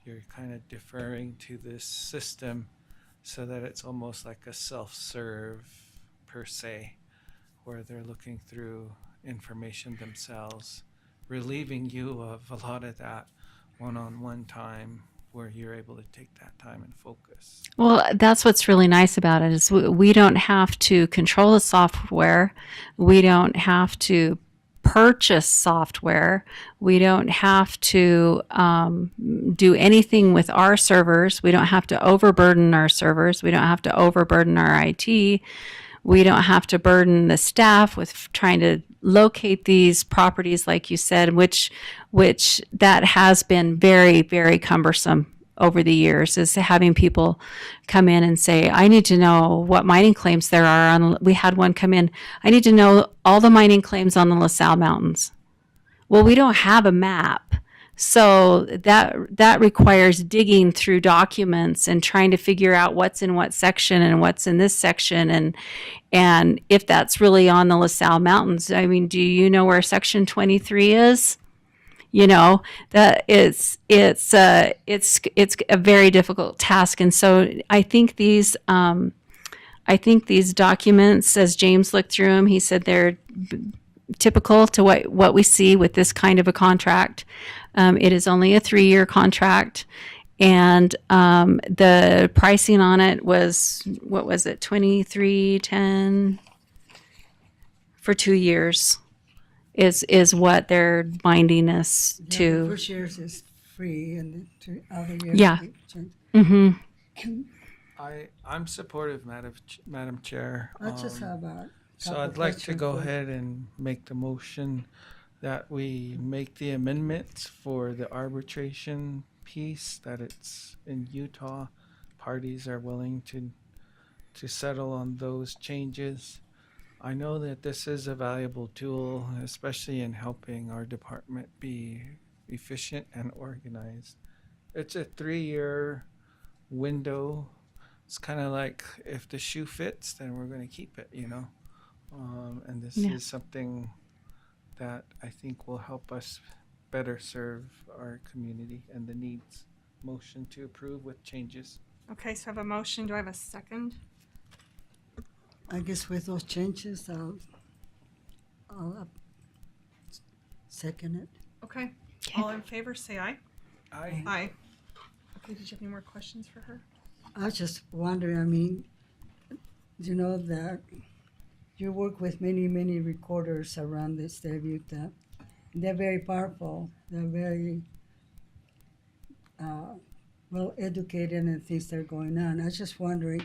you're kind of deferring to this system so that it's almost like a self-serve per se, where they're looking through information themselves, relieving you of a lot of that one-on-one time where you're able to take that time and focus. Well, that's what's really nice about it is we don't have to control the software. We don't have to purchase software. We don't have to do anything with our servers. We don't have to overburden our servers. We don't have to overburden our IT. We don't have to burden the staff with trying to locate these properties, like you said, which that has been very, very cumbersome over the years, is having people come in and say, I need to know what mining claims there are. We had one come in, I need to know all the mining claims on the La Salle Mountains. Well, we don't have a map So that requires digging through documents and trying to figure out what's in what section and what's in this section, and if that's really on the LaSalle Mountains. I mean, do you know where Section 23 is? You know, that it's a very difficult task, and so I think these documents, as James looked through them, he said they're typical to what we see with this kind of a contract. It is only a 3-year contract, and the pricing on it was, what was it, $23.10 for 2 years is what they're binding us Yeah, the to. first years is free, and the 2 other years. Yeah. we change. Mm-hmm. I'm supportive, Madam Chair. I just have a So couple I'd like to questions go for- ahead and make the motion that we make the amendments for the arbitration piece, that it's in Utah. Parties are willing to settle on those changes. I know that this is a valuable tool, especially in helping our department be efficient and organized. It's a 3-year window. It's kind of like, if the shoe fits, then we're going to keep it, you know. And this Yeah. is something that I think will help us better serve our community and the needs. Motion to approve with changes. Okay, so I have a motion. Do I have a second? I guess with those changes, I'll second it. Okay. Okay. All in favor, say aye. Aye. Aye. Okay, did you have any more questions for her? I was just wondering, I mean, you know that you work with many, many recorders around the state of Utah. They're very powerful. They're very well educated in things that are going on. I was just wondering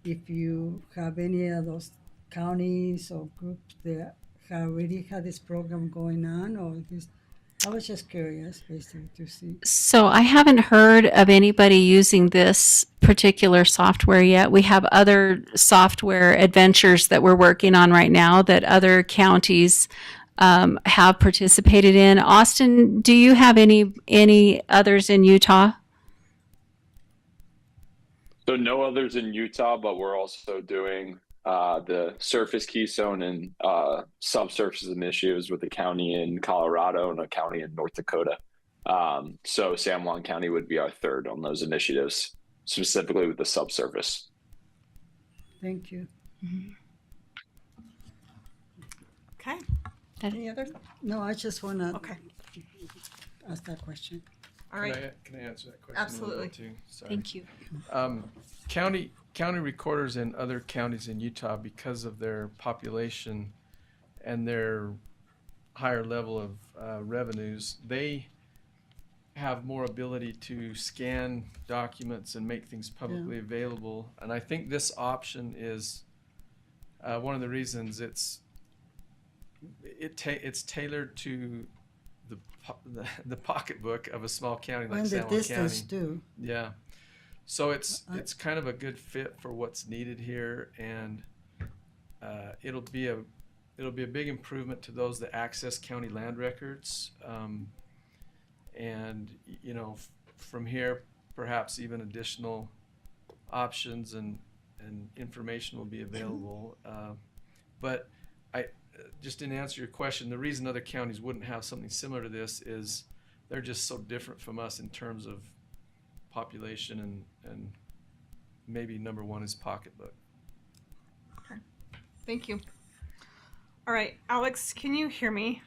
if you have any of those counties or groups that have already had this program going on, or this. I was just curious, basically, to see. So I haven't heard of anybody using this particular software yet. We have other software adventures that we're working on right now that other counties have participated in. Austin, do you have any others in Utah? So no others in Utah, but we're also doing the surface keystone and subsurface initiatives with a county in Colorado and a county in North Dakota. So San Juan County would be our third on those initiatives, specifically with the subsurface. Thank you. Okay. Any other? No, I just want to Okay. ask that question. All right. Can I answer that question? a little Absolutely. bit too? Sorry. Thank you. County recorders in other counties in Utah, because of their population and their higher level of revenues, they have more ability to scan documents and make things publicly available. And I think this option is one of the reasons it's tailored to the pocketbook of a small county like And the San Juan distance County. too. Yeah. So it's kind of a good fit for what's needed here, and it'll be a big improvement to those that access county land records, and you know, from here perhaps even additional options and information will be available. But just didn't answer your question. The reason other counties wouldn't have something similar to this is they're just so different from us in terms of population, and maybe number one is pocketbook. Thank you. All right, Alex, can you hear me?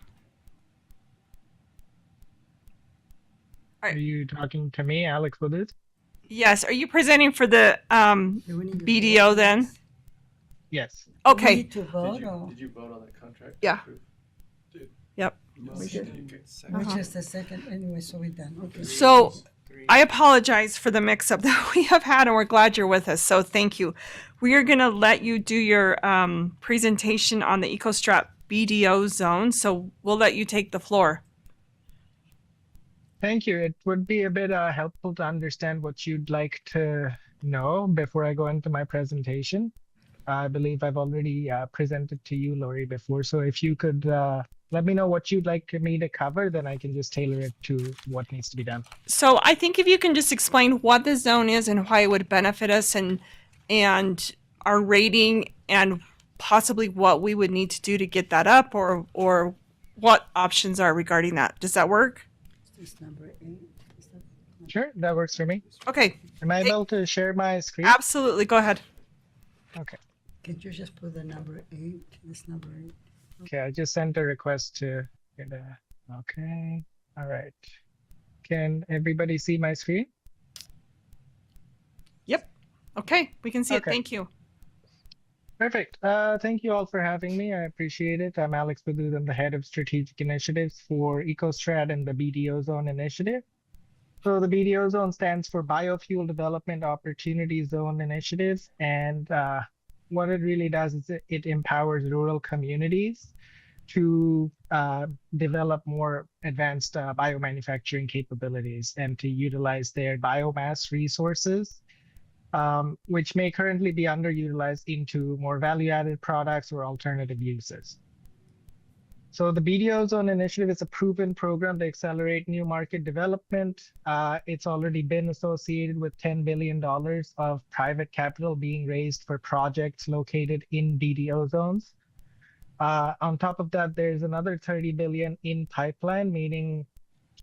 Are you talking to me, Alex, with this? Yes. Are you presenting for the Do we need to BDO vote? then? Yes. Do we Okay. need to vote, or Did you vote on that contract? Yeah. Yep. we did? Which is the second, anyway, so we're done, okay. So I apologize for the mix-up that we have had, and we're glad you're with us. So thank you. We are going to let you do your presentation on the EcoStrat BDO zone. So we'll let you take the floor. Thank you. It would be a bit helpful to understand what you'd like to know before I go into my presentation. I believe I've already presented to you, Lori, before. So if you could let me know what you'd like me to cover, then I can just tailor it to what needs to be done. So I think if you can just explain what the zone is and why it would benefit us, and our rating, and possibly what we would need to do to get that up, or what options are regarding that. Does that work? This number 8. Is that Sure, that works for me. Okay, Am I able to share my screen? absolutely. Go ahead. Okay. Could you just put the number 8? This number 8. Okay, I just sent a request to get a. Okay. All right. Can everybody see my screen? Yep. Okay, we can see it. Okay. Thank you. Perfect. Thank you all for having me. I appreciate it. I'm Alex Booth. I'm the head of strategic initiatives for EcoStrat and the BDO Zone initiative. So the BDO Zone stands for Biofuel Development Opportunity Zone Initiative. And what it really does is it empowers rural communities to develop more advanced biomanufacturing capabilities and to utilize their biomass resources, which may currently be underutilized, into more value-added products or alternative uses. So the BDO Zone Initiative is a proven program to accelerate new market development. It's already been associated with $10 billion of private capital being raised for projects located in BDO zones. On top of that, there's another 30 billion in pipeline, meaning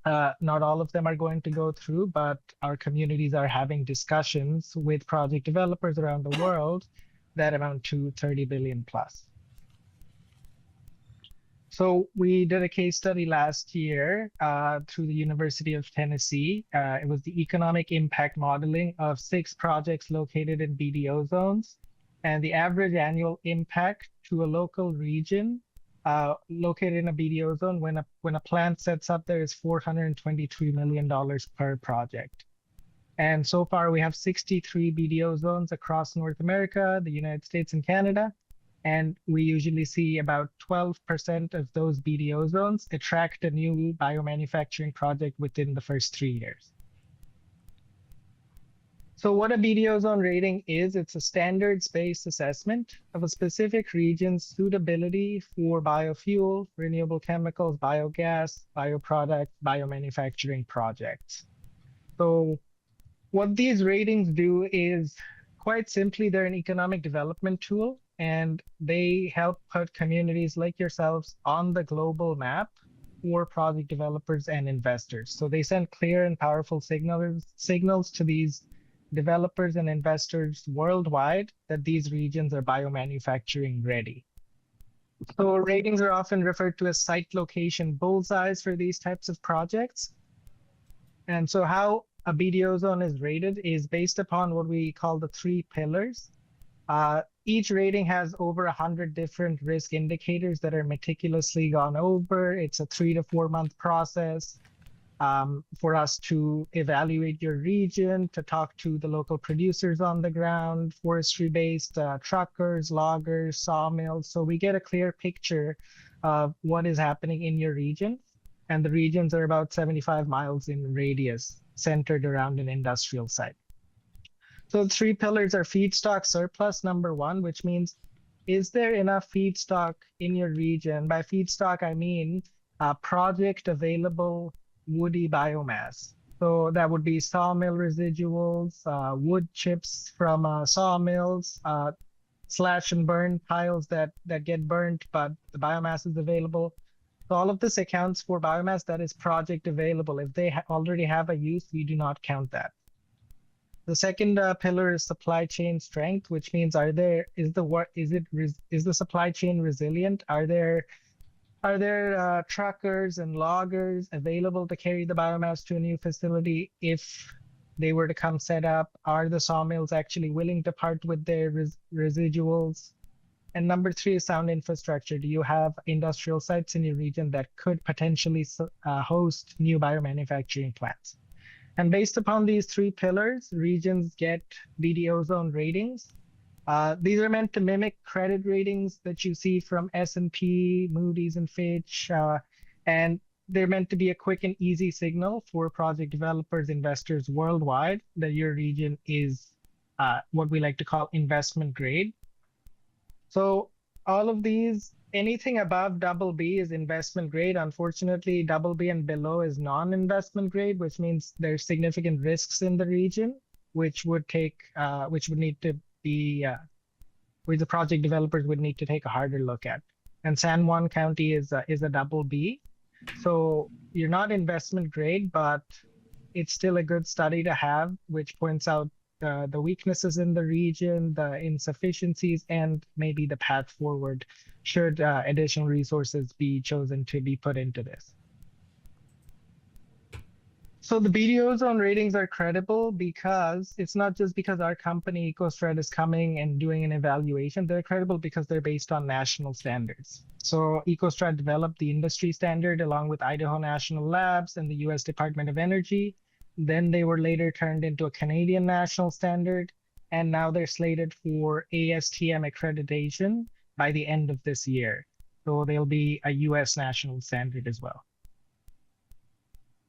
not all of them are going to go through, but our communities are having discussions with project developers around the world that amount to 30 billion plus. So we did a case study last year through the University of Tennessee. It was the economic impact modeling of 6 projects located in BDO zones. And the average annual impact to a local region located in a BDO zone when a plant sets up there is $423 million per project. And so far we have 63 BDO zones across North America, the United States, and Canada. And we usually see about 12% of those BDO zones attract a new biomanufacturing project within the first 3 years. So what a BDO zone rating is, it's a standards-based assessment of a specific region's suitability for biofuel, renewable chemicals, biogas, bioproduct, biomanufacturing projects. So what these ratings do is, quite simply, they're an economic development tool, and they help put communities like yourselves on the global map for project developers and investors. So they send clear and powerful signals to these developers and investors worldwide that these regions are biomanufacturing ready. So ratings are often referred to as site location bullseyes for these types of projects. And so how a BDO zone is rated is based upon what we call the 3 pillars. Each rating has over 100 different risk indicators that are meticulously gone over. It's a 3 to 4 month process for us to evaluate your region, to talk to the local producers on the ground, forestry-based truckers, loggers, sawmills. So we get a clear picture of what is happening in your region. And the regions are about 75 miles in radius, centered around an industrial site. So the 3 pillars are feedstock surplus, number 1, which means, is there enough feedstock in your region? By feedstock, I mean project available woody biomass. So that would be sawmill residuals, wood chips from sawmills, slash and burn piles that get burnt, but the biomass is available. So all of this accounts for biomass that is project available. If they already have a use, we do not count that. The second pillar is supply chain strength, which means is the supply chain resilient? Are there truckers and loggers available to carry the biomass to a new facility if they were to come set up? Are the sawmills actually willing to part with their residuals? And number 3 is sound infrastructure. Do you have industrial sites in your region that could potentially host new biomanufacturing plants? And based upon these 3 pillars, regions get BDO zone ratings. These are meant to mimic credit ratings that you see from S&P, Moody's, and Fitch, and they're meant to be a quick and easy signal for project developers, investors worldwide that your region is what we like to call investment grade. So all of these anything above double B is investment grade. Unfortunately, double B and below is non-investment grade, which means there's significant risks in the region, which would need to be, which the project developers would need to take a harder look at. And San Juan County is a double B. So you're not investment grade, but it's still a good study to have, which points out the weaknesses in the region, the insufficiencies, and maybe the path forward should additional resources be chosen to be put into this. So the BDO zone ratings are credible because it's not just because our company EcoStrat is coming and doing an evaluation. They're credible because they're based on national standards. So EcoStrat developed the industry standard along with Idaho National Labs and the US Department of Energy. Then they were later turned into a Canadian national standard, and now they're slated for ASTM accreditation by the end of this year. So they'll be a US national standard as well.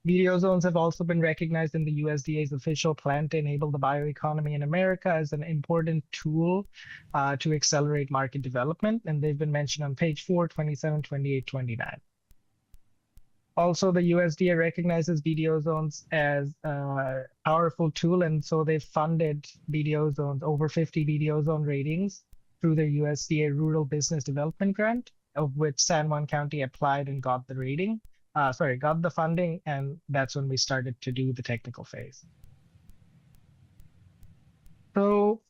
BDO zones have also been recognized in the USDA's official plan to enable the bioeconomy in America as an important tool to accelerate market development. And they've been mentioned on page 4, 27, 28, 29. Also, the USDA recognizes BDO zones as a powerful tool. And so they've funded BDO zones, over 50 BDO zone ratings through their USDA Rural Business Development Grant, of which San Juan County applied and got the rating. Got the funding, and that's when we started to do the technical phase. So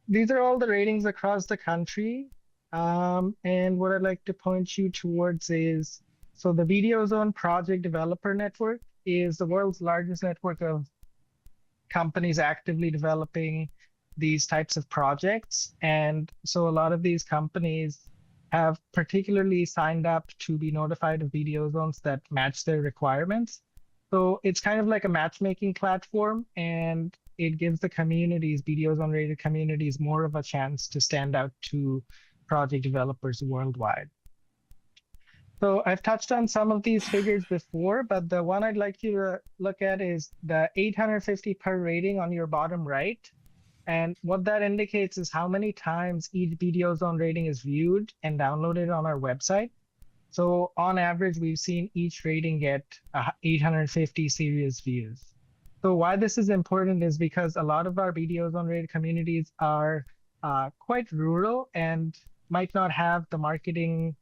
these are all the ratings across the country. And what I'd like to point you towards is, so the BDO Zone Project Developer Network is the world's largest network of companies actively developing these types of projects. And so a lot of these companies have particularly signed up to be notified of BDO zones that match their requirements. So it's kind of like a matchmaking platform, and it gives the communities, BDO zone rated communities, more of a chance to stand out to project developers worldwide. So I've touched on some of these figures before, but the one I'd like you to look at is the 850 per rating on your bottom right. And what that indicates is how many times each BDO zone rating is viewed and downloaded on our website. So on average, we've seen each rating get 850 serious views. So why this is important is because a lot of our BDO zone rated communities are quite rural and might not have the marketing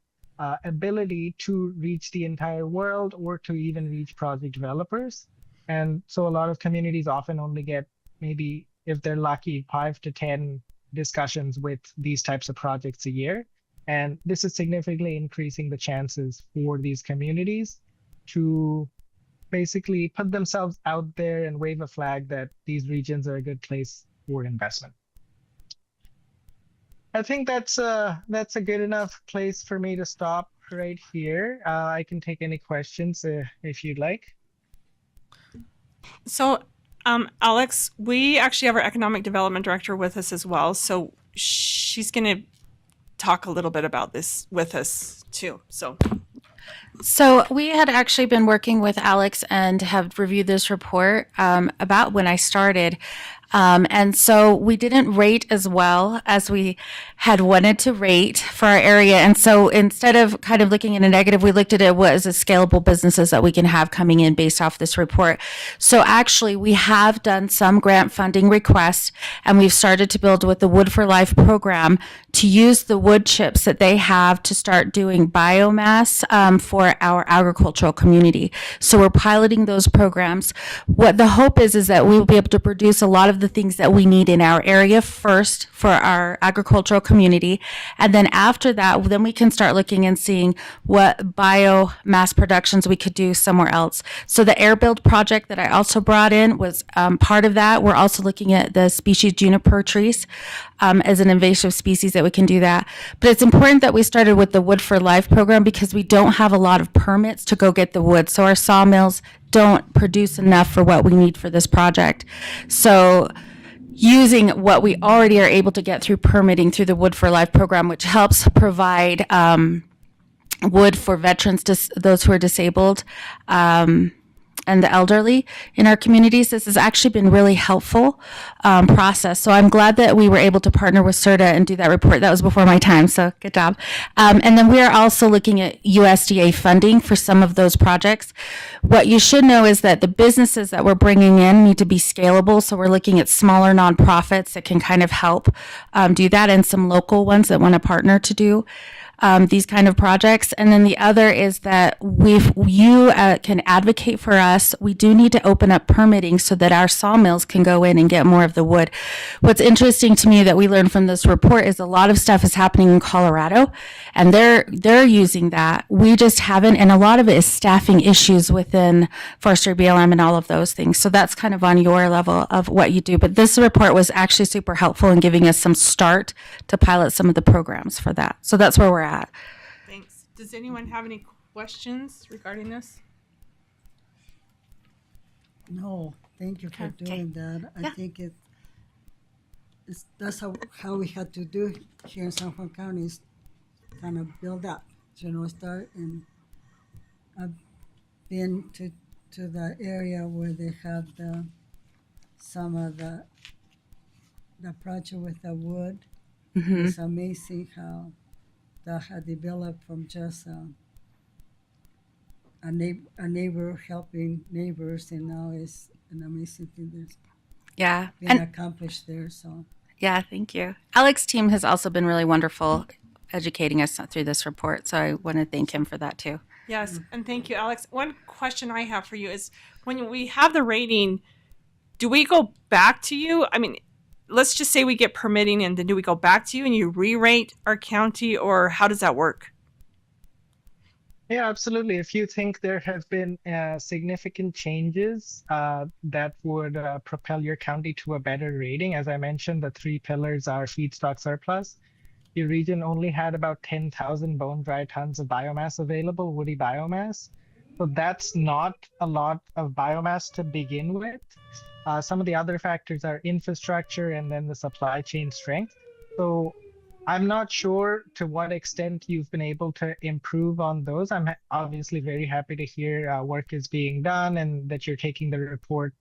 ability to reach the entire world or to even reach project developers. And so a lot of communities often only get maybe, if they're lucky, 5 to 10 discussions with these types of projects a year. And this is significantly increasing the chances for these communities to basically put themselves out there and wave a flag that these regions are a good place for investment. I think that's a good enough place for me to stop right here. I can take any questions if you'd like. So, Alex, we actually have our economic development director with us as well. So she's going to talk a little bit about this with us too. So we had actually been working with Alex and have reviewed this report about when I started. And so we didn't rate as well as we had wanted to rate for our area. And so instead of kind of looking at a negative, we looked at it as a scalable businesses that we can have coming in based off this report. So actually we have done some grant funding requests, and we've started to build with the Wood for Life program to use the wood chips that they have to start doing biomass for our agricultural community. So we're piloting those programs. What the hope is that we will be able to produce a lot of the things that we need in our area first for our agricultural community. And then after that, then we can start looking and seeing what biomass productions we could do somewhere else. So the air build project that I also brought in was part of that. We're also looking at the species juniper trees as an invasive species that we can do that. But it's important that we started with the Wood for Life program because we don't have a lot of permits to go get the wood. So our sawmills don't produce enough for what we need for this project. So using what we already are able to get through permitting through the Wood for Life program, which helps provide wood for veterans, those who are disabled, and the elderly in our communities. This has actually been really helpful process. So I'm glad that we were able to partner with CERTA and do that report. That was before my time, so good job. And then we are also looking at USDA funding for some of those projects. What you should know is that the businesses that we're bringing in need to be scalable. So we're looking at smaller nonprofits that can kind of help do that, and some local ones that want to partner to do these kind of projects. And then the other is that you can advocate for us. We do need to open up permitting so that our sawmills can go in and get more of the wood. What's interesting to me that we learned from this report is a lot of stuff is happening in Colorado, and they're using that. We just haven't, and a lot of it is staffing issues within forestry, BLM, and all of those things. So that's kind of on your level of what you do. But this report was actually super helpful in giving us some start to pilot some of the programs for that. So that's where we're at. Thanks. Does anyone have any questions regarding this? No, thank you for doing that. I think that's how we had to do here in San Juan County, is kind of build up, start. And I've been to the area where they have some of the project with the wood. Mm-hmm. It's amazing how that had developed from just a neighbor helping neighbors, and now it's an amazing thing that's Yeah. been accomplished there. So Yeah, thank you. Alex's team has also been really wonderful educating us through this report, so I want to thank him for that too. Yes, and thank you, Alex. One question I have for you is, when we have the rating, do we go back to you? I mean, let's just say we get permitting, and then do we go back to you and you re-rate our county, or how does that work? Yeah, absolutely. If you think there have been significant changes that would propel your county to a better rating, as I mentioned, the 3 pillars are feedstock surplus. Your region only had about 10,000 bone dry tons of biomass available, woody biomass. So that's not a lot of biomass to begin with. Some of the other factors are infrastructure and then the supply chain strength. So I'm not sure to what extent you've been able to improve on those. I'm obviously very happy to hear work is being done and that you're taking the report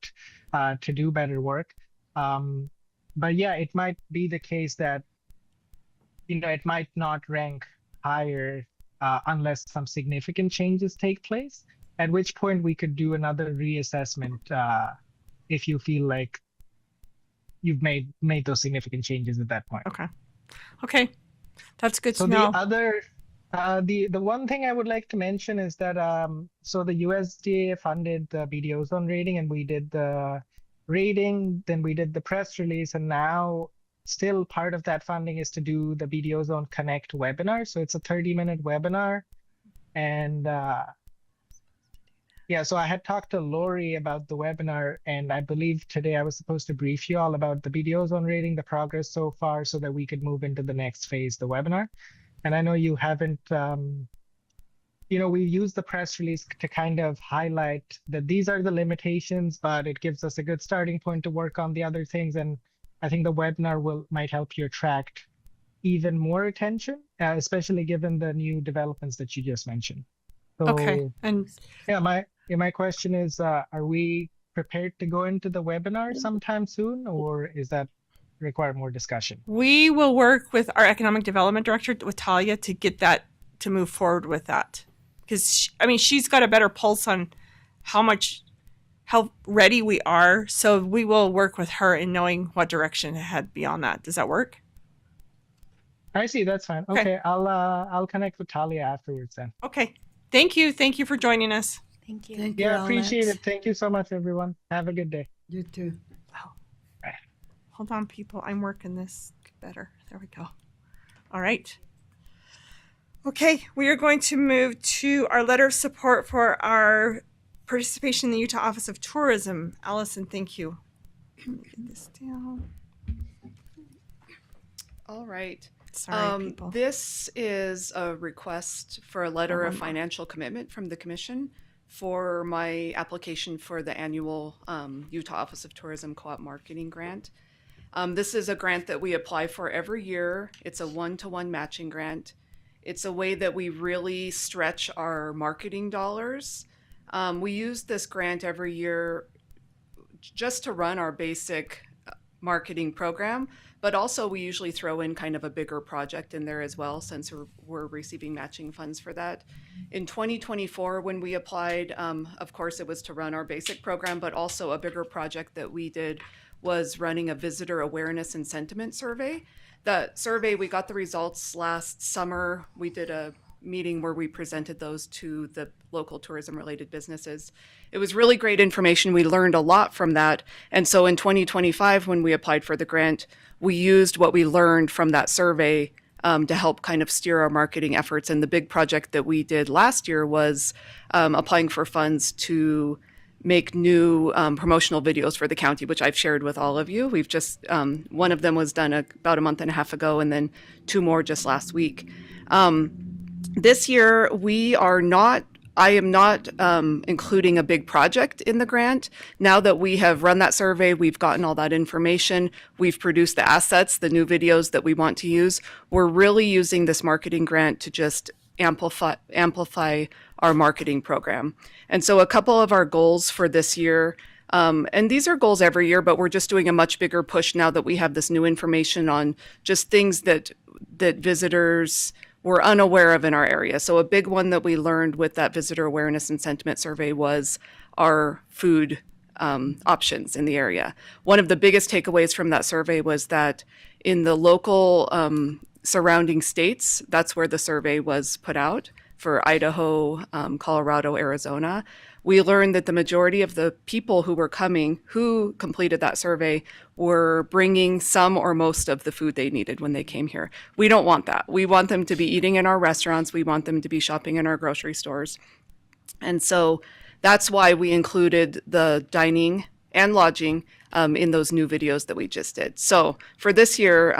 to do better work. But yeah, it might be the case that it might not rank higher unless some significant changes take place, at which point we could do another reassessment if you feel like you've made those significant changes at that point. Okay, that's good So to know. the other, the one thing I would like to mention is that so the USDA funded the BDO zone rating, and we did the rating, then we did the press release, and now still part of that funding is to do the BDO Zone Connect webinar. So it's a 30-minute webinar. And yeah, so I had talked to Lori about the webinar, and I believe today I was supposed to brief you all about the BDO Zone rating, the progress so far, so that we could move into the next phase, the webinar. And I know you haven't, we used the press release to kind of highlight that these are the limitations, but it gives us a good starting point to work on the other things. And I think the webinar might help you attract even more attention, especially given the new developments that you just mentioned. So, Okay, and yeah, my question is, are we prepared to go into the webinar sometime soon, or is that require more discussion? we will work with our economic development director, with Talia, to get that, to move forward with that. Because, she's got a better pulse on how ready we are. So we will work with her in knowing what direction to head beyond that. Does that work? I see, that's fine. Okay, I'll connect with Talia afterwards then. Okay. Thank you. Thank you for joining us. Thank you. thank you, Yeah, appreciate Alex. it. Thank you so much, everyone. Have a good day. You too. Hold on, people. I'm working this better. There we go. All right. Okay, we are going to move to our letter of support for our participation in the Utah Office of Tourism. Allison, thank you. Let me get this down. All right. Sorry, people. This is a request for a letter of financial commitment from the Commission for my application for the annual Utah Office of Tourism Co-op Marketing Grant. This is a grant that we apply for every year. It's a 1-to-1 matching grant. It's a way that we really stretch our marketing dollars We use this grant every year just to run our basic marketing program, but also we usually throw in kind of a bigger project in there as well, since we're receiving matching funds for that. In 2024, when we applied, of course, it was to run our basic program, but also a bigger project that we did was running a visitor awareness and sentiment survey. That survey, we got the results last summer. We did a meeting where we presented those to the local tourism related businesses. It was really great information. We learned a lot from that. And so in 2025, when we applied for the grant, we used what we learned from that survey to help kind of steer our marketing efforts. And the big project that we did last year was applying for funds to make new promotional videos for the county, which I've shared with all of you. We've just, one of them was done about a month and a half ago, and then 2 more just last week. This year, I am not including a big project in the grant. Now that we have run that survey, we've gotten all that information, we've produced the assets, the new videos that we want to use. We're really using this marketing grant to just amplify our marketing program. And so a couple of our goals for this year, and these are goals every year, but we're just doing a much bigger push now that we have this new information on just things that visitors were unaware of in our area. So a big one that we learned with that visitor awareness and sentiment survey was our food options in the area. One of the biggest takeaways from that survey was that in the local surrounding states, that's where the survey was put out for Idaho, Colorado, Arizona. We learned that the majority of the people who were coming, who completed that survey, were bringing some or most of the food they needed when they came here. We don't want that. We want them to be eating in our restaurants. We want them to be shopping in our grocery stores. And so that's why we included the dining and lodging in those new videos that we just did. So for this year,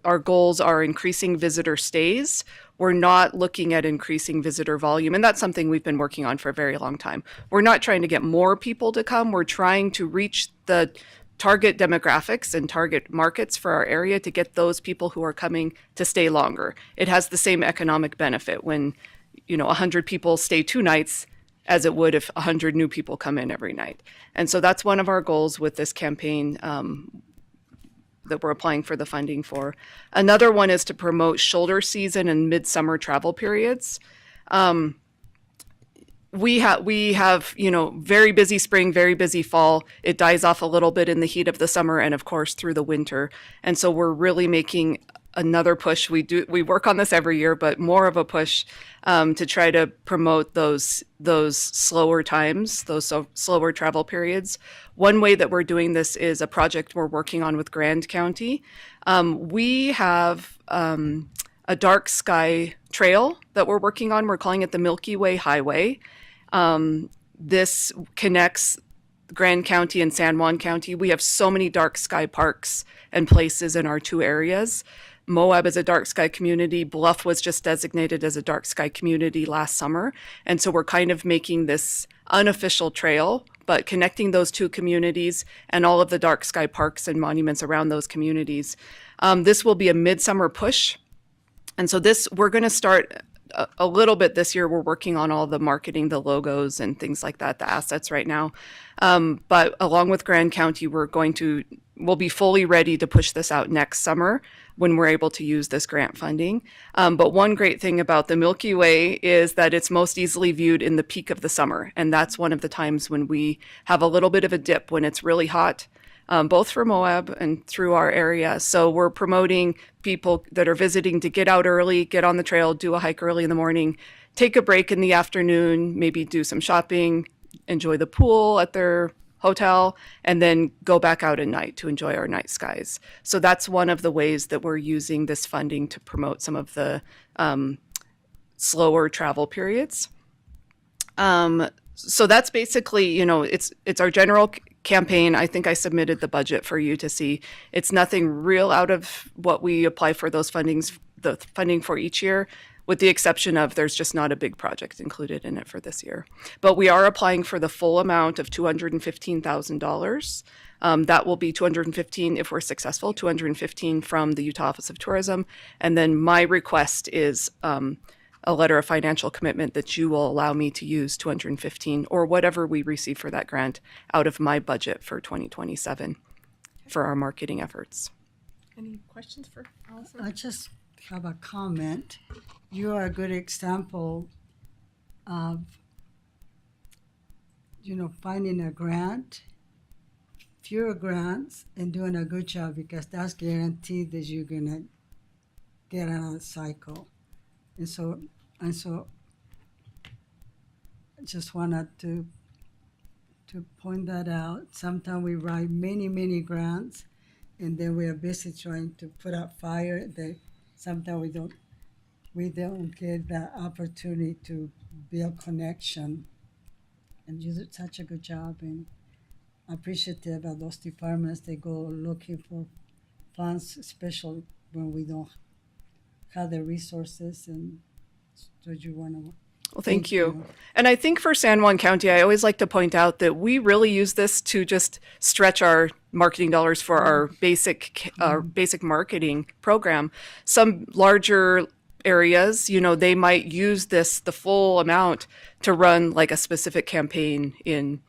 our goals are increasing visitor stays. We're not looking at increasing visitor volume, and that's something we've been working on for a very long time. We're not trying to get more people to come. We're trying to reach the target demographics and target markets for our area to get those people who are coming to stay longer. It has the same economic benefit when 100 people stay 2 nights as it would if 100 new people come in every night. And so that's one of our goals with this campaign that we're applying for the funding for. Another one is to promote shoulder season and midsummer travel periods. We have very busy spring, very busy fall. It dies off a little bit in the heat of the summer and of course through the winter. And so we're really making another push. We work on this every year, but more of a push to try to promote those slower times, those slower travel periods. One way that we're doing this is a project we're working on with Grand County. We have a dark sky trail that we're working on. We're calling it the Milky Way Highway. This connects Grand County and San Juan County. We have so many dark sky parks and places in our 2 areas. Moab is a dark sky community. Bluff was just designated as a dark sky community last summer. And so we're kind of making this unofficial trail, but connecting those 2 communities and all of the dark sky parks and monuments around those communities. This will be a midsummer push. And so we're going to start a little bit this year. We're working on all the marketing, the logos and things like that, the assets right now. But along with Grand County, we'll be fully ready to push this out next summer when we're able to use this grant funding. But one great thing about the Milky Way is that it's most easily viewed in the peak of the summer. And that's one of the times when we have a little bit of a dip when it's really hot, both for Moab and through our area. So we're promoting people that are visiting to get out early, get on the trail, do a hike early in the morning, take a break in the afternoon, maybe do some shopping, enjoy the pool at their hotel, and then go back out at night to enjoy our night skies. So that's one of the ways that we're using this funding to promote some of the slower travel periods. So that's basically, it's our general campaign. I think I submitted the budget for you to see. It's nothing real out of what we apply for the funding for each year, with the exception of there's just not a big project included in it for this year. But we are applying for the full amount of $215,000. That will be $215,000 if we're successful, $215,000 from the Utah Office of Tourism. And then my request is a letter of financial commitment that you will allow me to use 215 or whatever we receive for that grant out of my budget for 2027 for our marketing efforts. Any questions for Allison? I just have a comment. You are a good example of, finding a grant, fewer grants, and doing a good job, because that's guaranteed that you're gonna get out of the cycle. And so I just wanted to point that out. Sometimes we write many grants, and then we are busy trying to put out fire. Sometimes we don't get that opportunity to build connection. And you did such a good job, and appreciative of those departments. They go looking for funds, especially when we don't have the resources. And so you want to. Well, thank you. And I think for San Juan County, I always like to point out that we really use this to just stretch our marketing dollars for our basic marketing program. Some larger areas, they might use the full amount to run like a specific campaign in,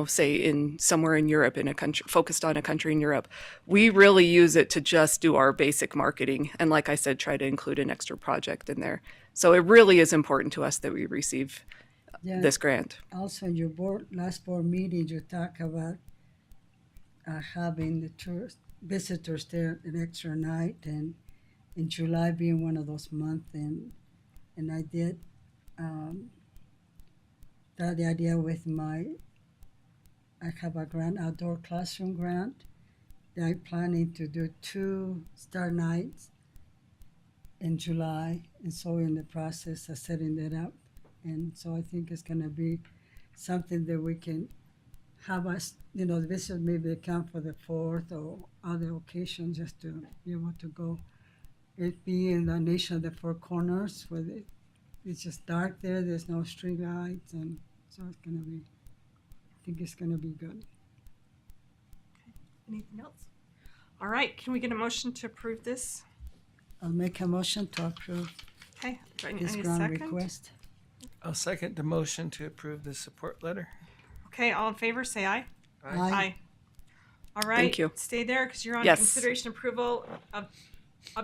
say in somewhere in Europe, in a country, focused on a country in Europe. We really use it to just do our basic marketing. And like I said, try to include an extra project in there. So it really is important to us that we receive this grant. Also, in your last board meeting, you talked about having the visitors there an extra night, and in July being one of those months. And I did the idea with I have a grant, outdoor classroom grant. They're planning to do 2 star nights in July, and so in the process of setting that up. And so I think it's going to be something that we can have us, the visitors maybe come for the 4th or other occasions, just to be able to go. It be in the nation of the 4 corners, where it's just dark there, there's no street lights, and so it's going to be, I think it's going to be good. Okay. Anything else? All right, can we get a motion to approve this? I'll make a motion to approve Okay, do I this need a grant second? request. I'll second the motion to approve the support letter. Okay, all in favor, say aye. Aye. All right. Thank you. Stay there, because you're on Yes. consideration approval of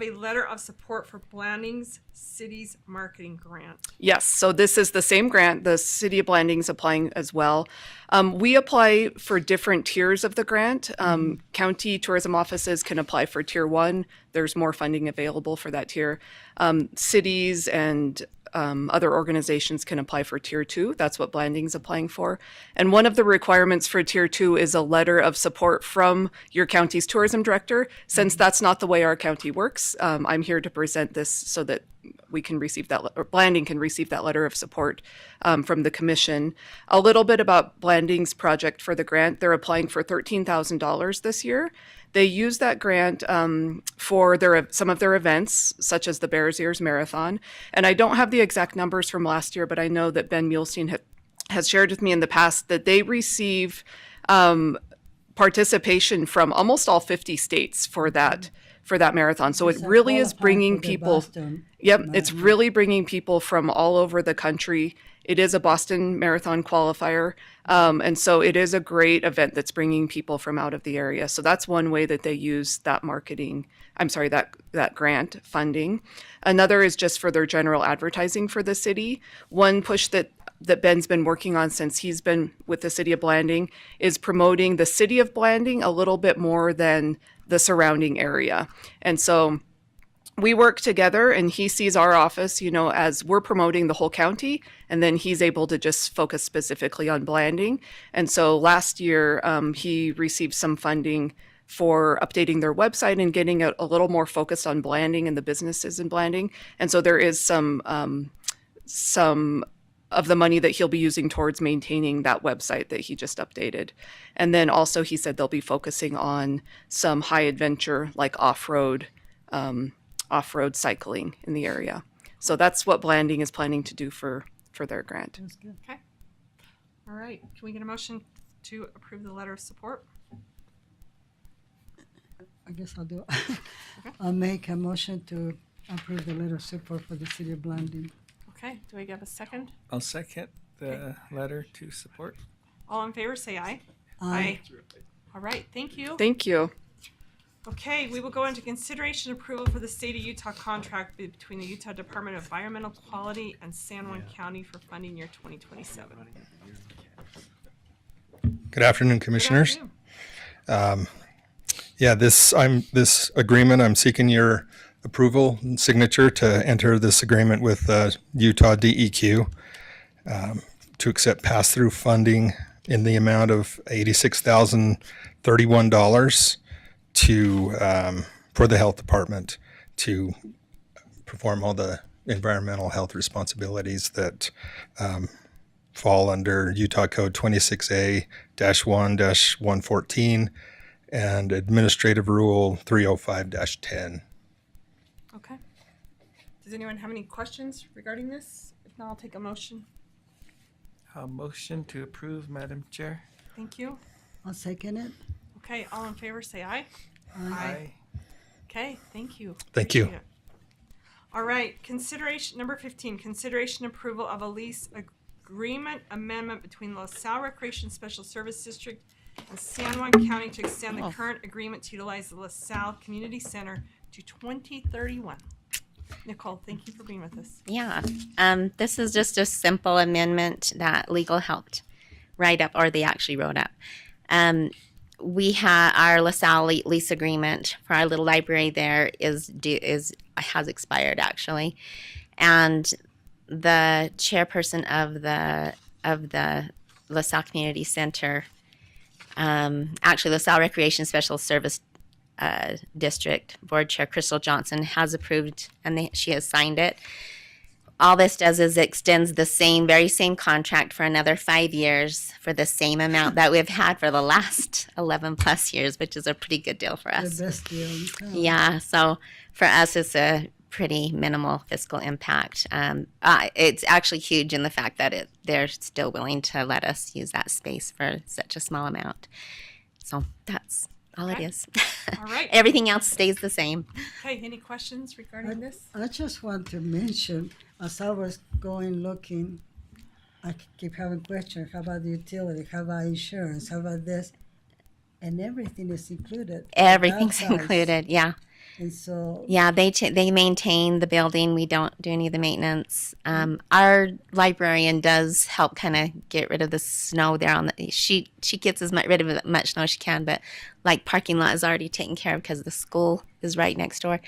a letter of support for Blandings City's marketing grant. Yes, so this is the same grant. The City of Blanding's applying as well. We apply for different tiers of the grant. County tourism offices can apply for tier 1. There's more funding available for that tier. Cities and other organizations can apply for tier 2. That's what Blanding's applying for. And one of the requirements for tier 2 is a letter of support from your county's tourism director. Since that's not the way our county works, I'm here to present this so that we can receive that, or Blanding can receive that letter of support from the commission. A little bit about Blanding's project for the grant. They're applying for $13,000 this year. They use that grant for some of their events, such as the Bears Ears Marathon. And I don't have the exact numbers from last year, but I know that Ben Muhlstein has shared with me in the past that they receive participation from almost all 50 states for that marathon. So it really is bringing people. Yep, it's really bringing people from all over the country. It is a Boston Marathon qualifier. And so it is a great event that's bringing people from out of the area. So that's one way that they use that that grant funding. Another is just for their general advertising for the city. One push that Ben's been working on since he's been with the City of Blanding is promoting the City of Blanding a little bit more than the surrounding area. And so we work together, and he sees our office, as we're promoting the whole county, and then he's able to just focus specifically on Blanding. And so last year, he received some funding for updating their website and getting a little more focused on Blanding and the businesses in Blanding. And so there is some of the money that he'll be using towards maintaining that website that he just updated. And then also he said they'll be focusing on some high adventure, like off-road cycling in the area. So that's what Blanding is planning to do for their grant. That's good. Okay. All right, can we get a motion to approve the letter of support? I guess I'll do it. I'll make a motion to approve the letter of support for the City of Blanding. Okay, do I have a second? I'll second the letter to support. All in favor, say aye. Aye. All right, thank you. Thank you. Okay, we will go into consideration approval for the state of Utah contract between the Utah Department of Environmental Quality and San Juan County for funding year 2027. Good afternoon, Good commissioners. afternoon. This agreement, I'm seeking your approval and signature to enter this agreement with Utah DEQ to accept pass-through funding in the amount of $86,031 for the health department to perform all the environmental health responsibilities that fall under Utah Code 26A-1-114 and Administrative Rule 305-10. Okay. Does anyone have any questions regarding this? If not, I'll take a motion. A motion to approve, Madam Chair. Thank you. I'll second it. Okay, all in favor, say aye. Aye. Okay, thank you. Thank you. Appreciate it. All right, consideration, number 15, consideration approval of a lease agreement amendment between LaSalle Recreation Special Service District and San Juan County to extend the current agreement to utilize the LaSalle Community Center to 2031. Nicole, thank you for being with us. Yeah, this is just a simple amendment that legal helped write up, or they actually wrote up. We have our LaSalle lease agreement for our little library there has expired actually, and the chairperson of the LaSalle Community Center, actually LaSalle Recreation Special Service District Board Chair Crystal Johnson has approved, and she has signed it. All this does is extends the very same contract for another 5 years for the same amount that we've had for the last 11 plus years, which is a pretty good deal for us. The best deal in town. Yeah, so for us, it's a pretty minimal fiscal impact. It's actually huge in the fact that they're still willing to let us use that space for such a small amount. So that's all it Okay. is. All right. Everything else stays the same. Okay, any questions regarding this? I just want to mention, as I was looking, I keep having questions. How about the utility? How about insurance? How about this? And everything is included. Everything's Outside. included, yeah. And so, Yeah, they maintain the building. We don't do any of the maintenance. Our librarian does help kind of get rid of the snow there on the. She gets rid of as much snow as she can, but like parking lot is already taken care of because the school is right next door.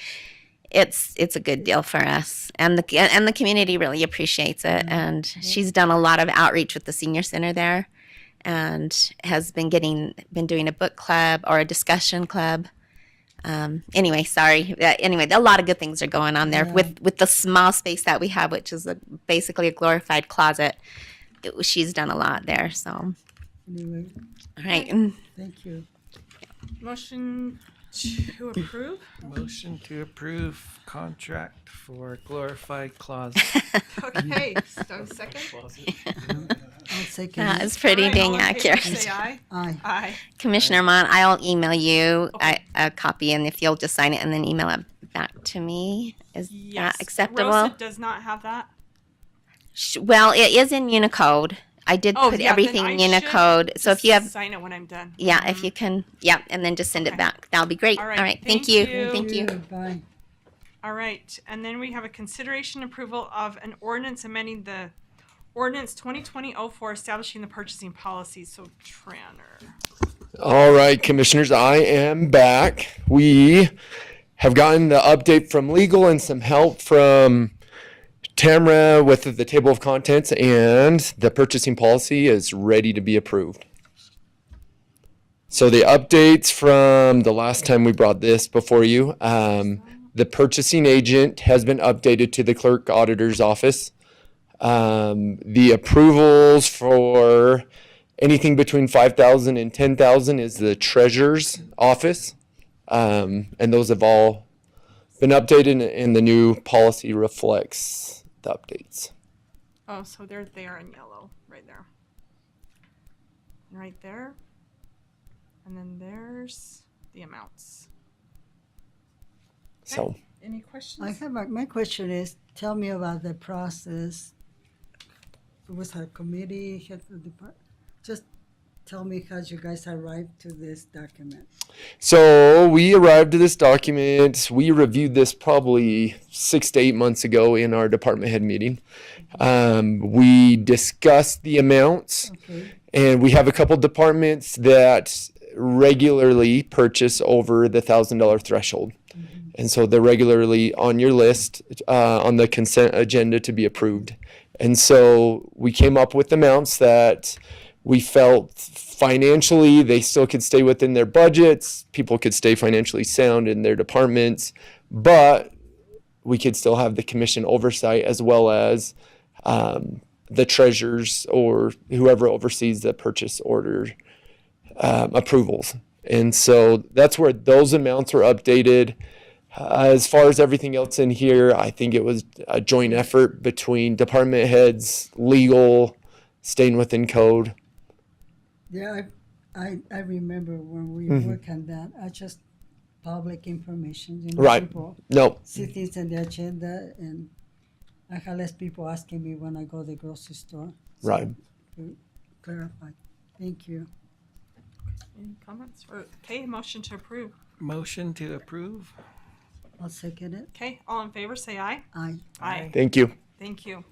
It's a good deal for us, and the community really appreciates it. And she's done a lot of outreach with the senior center there, and has been doing a book club or a discussion club. Anyway, sorry. Anyway, a lot of good things are going on there with the small space that we have, which is basically a glorified closet. She's done a lot there. So, anyway, all right. thank you. Motion to approve? Motion to approve contract for glorified closet. Okay, so second? I'll second That it. is pretty All right, dang all in favor, accurate. say aye. Aye. Aye. Commissioner Mon, I'll email you Okay. a copy, and if you'll just sign it and then email it back to me, is Yes. that acceptable? Rosa does not have that. Well, it is in Unicode. I did Oh, put yeah, then everything I in should Unicode. So if just you have, sign it when I'm done. yeah, if you can, yeah, and then just send Okay. it back. That'll be great. All All right, right. thank Thank you. you. Thank you. Bye. All right, and then we have a consideration approval of an ordinance amending the ordinance 2020-04 establishing the purchasing policy. So Tranner. All right, commissioners, I am back. We have gotten the update from legal and some help from Tamara with the table of contents, and the purchasing policy is ready to be approved. So the updates from the last time we brought this before you, the purchasing agent has been updated to the clerk auditor's office. The approvals for anything between 5,000 and 10,000 is the treasurer's office. And those have all been updated, and the new policy reflects the updates. Oh, so they're there in yellow, right there. Right there. And then there's the amounts. So Any questions? I have my question is, tell me about the process. It was a committee, had the department. Just tell me how you guys arrived to this document. So we arrived at this document. We reviewed this probably 6 to 8 months ago in our department head meeting. We discussed the amounts, Okay. and we have a couple departments that regularly purchase over the $1,000 threshold. And so they're regularly on your list, on the consent agenda to be approved. And so we came up with amounts that we felt financially they still could stay within their budgets, people could stay financially sound in their departments, but we could still have the commission oversight as well as the treasurers or whoever oversees the purchase order approvals. And so that's where those amounts were updated. As far as everything else in here, I think it was a joint effort between department heads, legal, staying within code. Yeah, I remember when we worked on that. I just public information, Right. people No. see things in the agenda, and I have less people asking me when I go to the grocery store. So, Right. to clarify. Thank you. Any comments? Okay, motion to approve. Motion to approve. I'll second it. Okay, all in favor, say aye. Aye. Aye. Thank you. Thank you.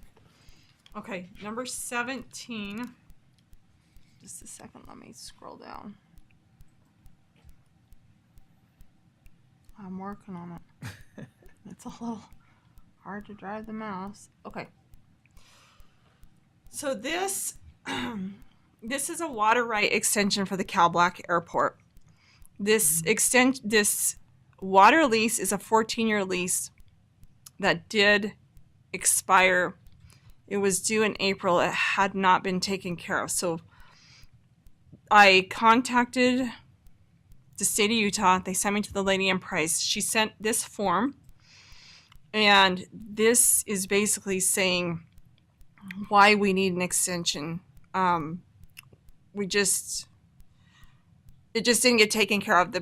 Okay, number 17. Just a second, let me scroll down. I'm working on it. It's a little hard to drive the mouse. Okay. So this this is a water right extension for the Cal Black Airport. This water lease is a 14-year lease that did expire. It was due in April. It had not been taken care of. So I contacted the state of Utah. They sent me to the lady in Price. She sent this form, and this is basically saying why we need an extension. It just didn't get taken care of.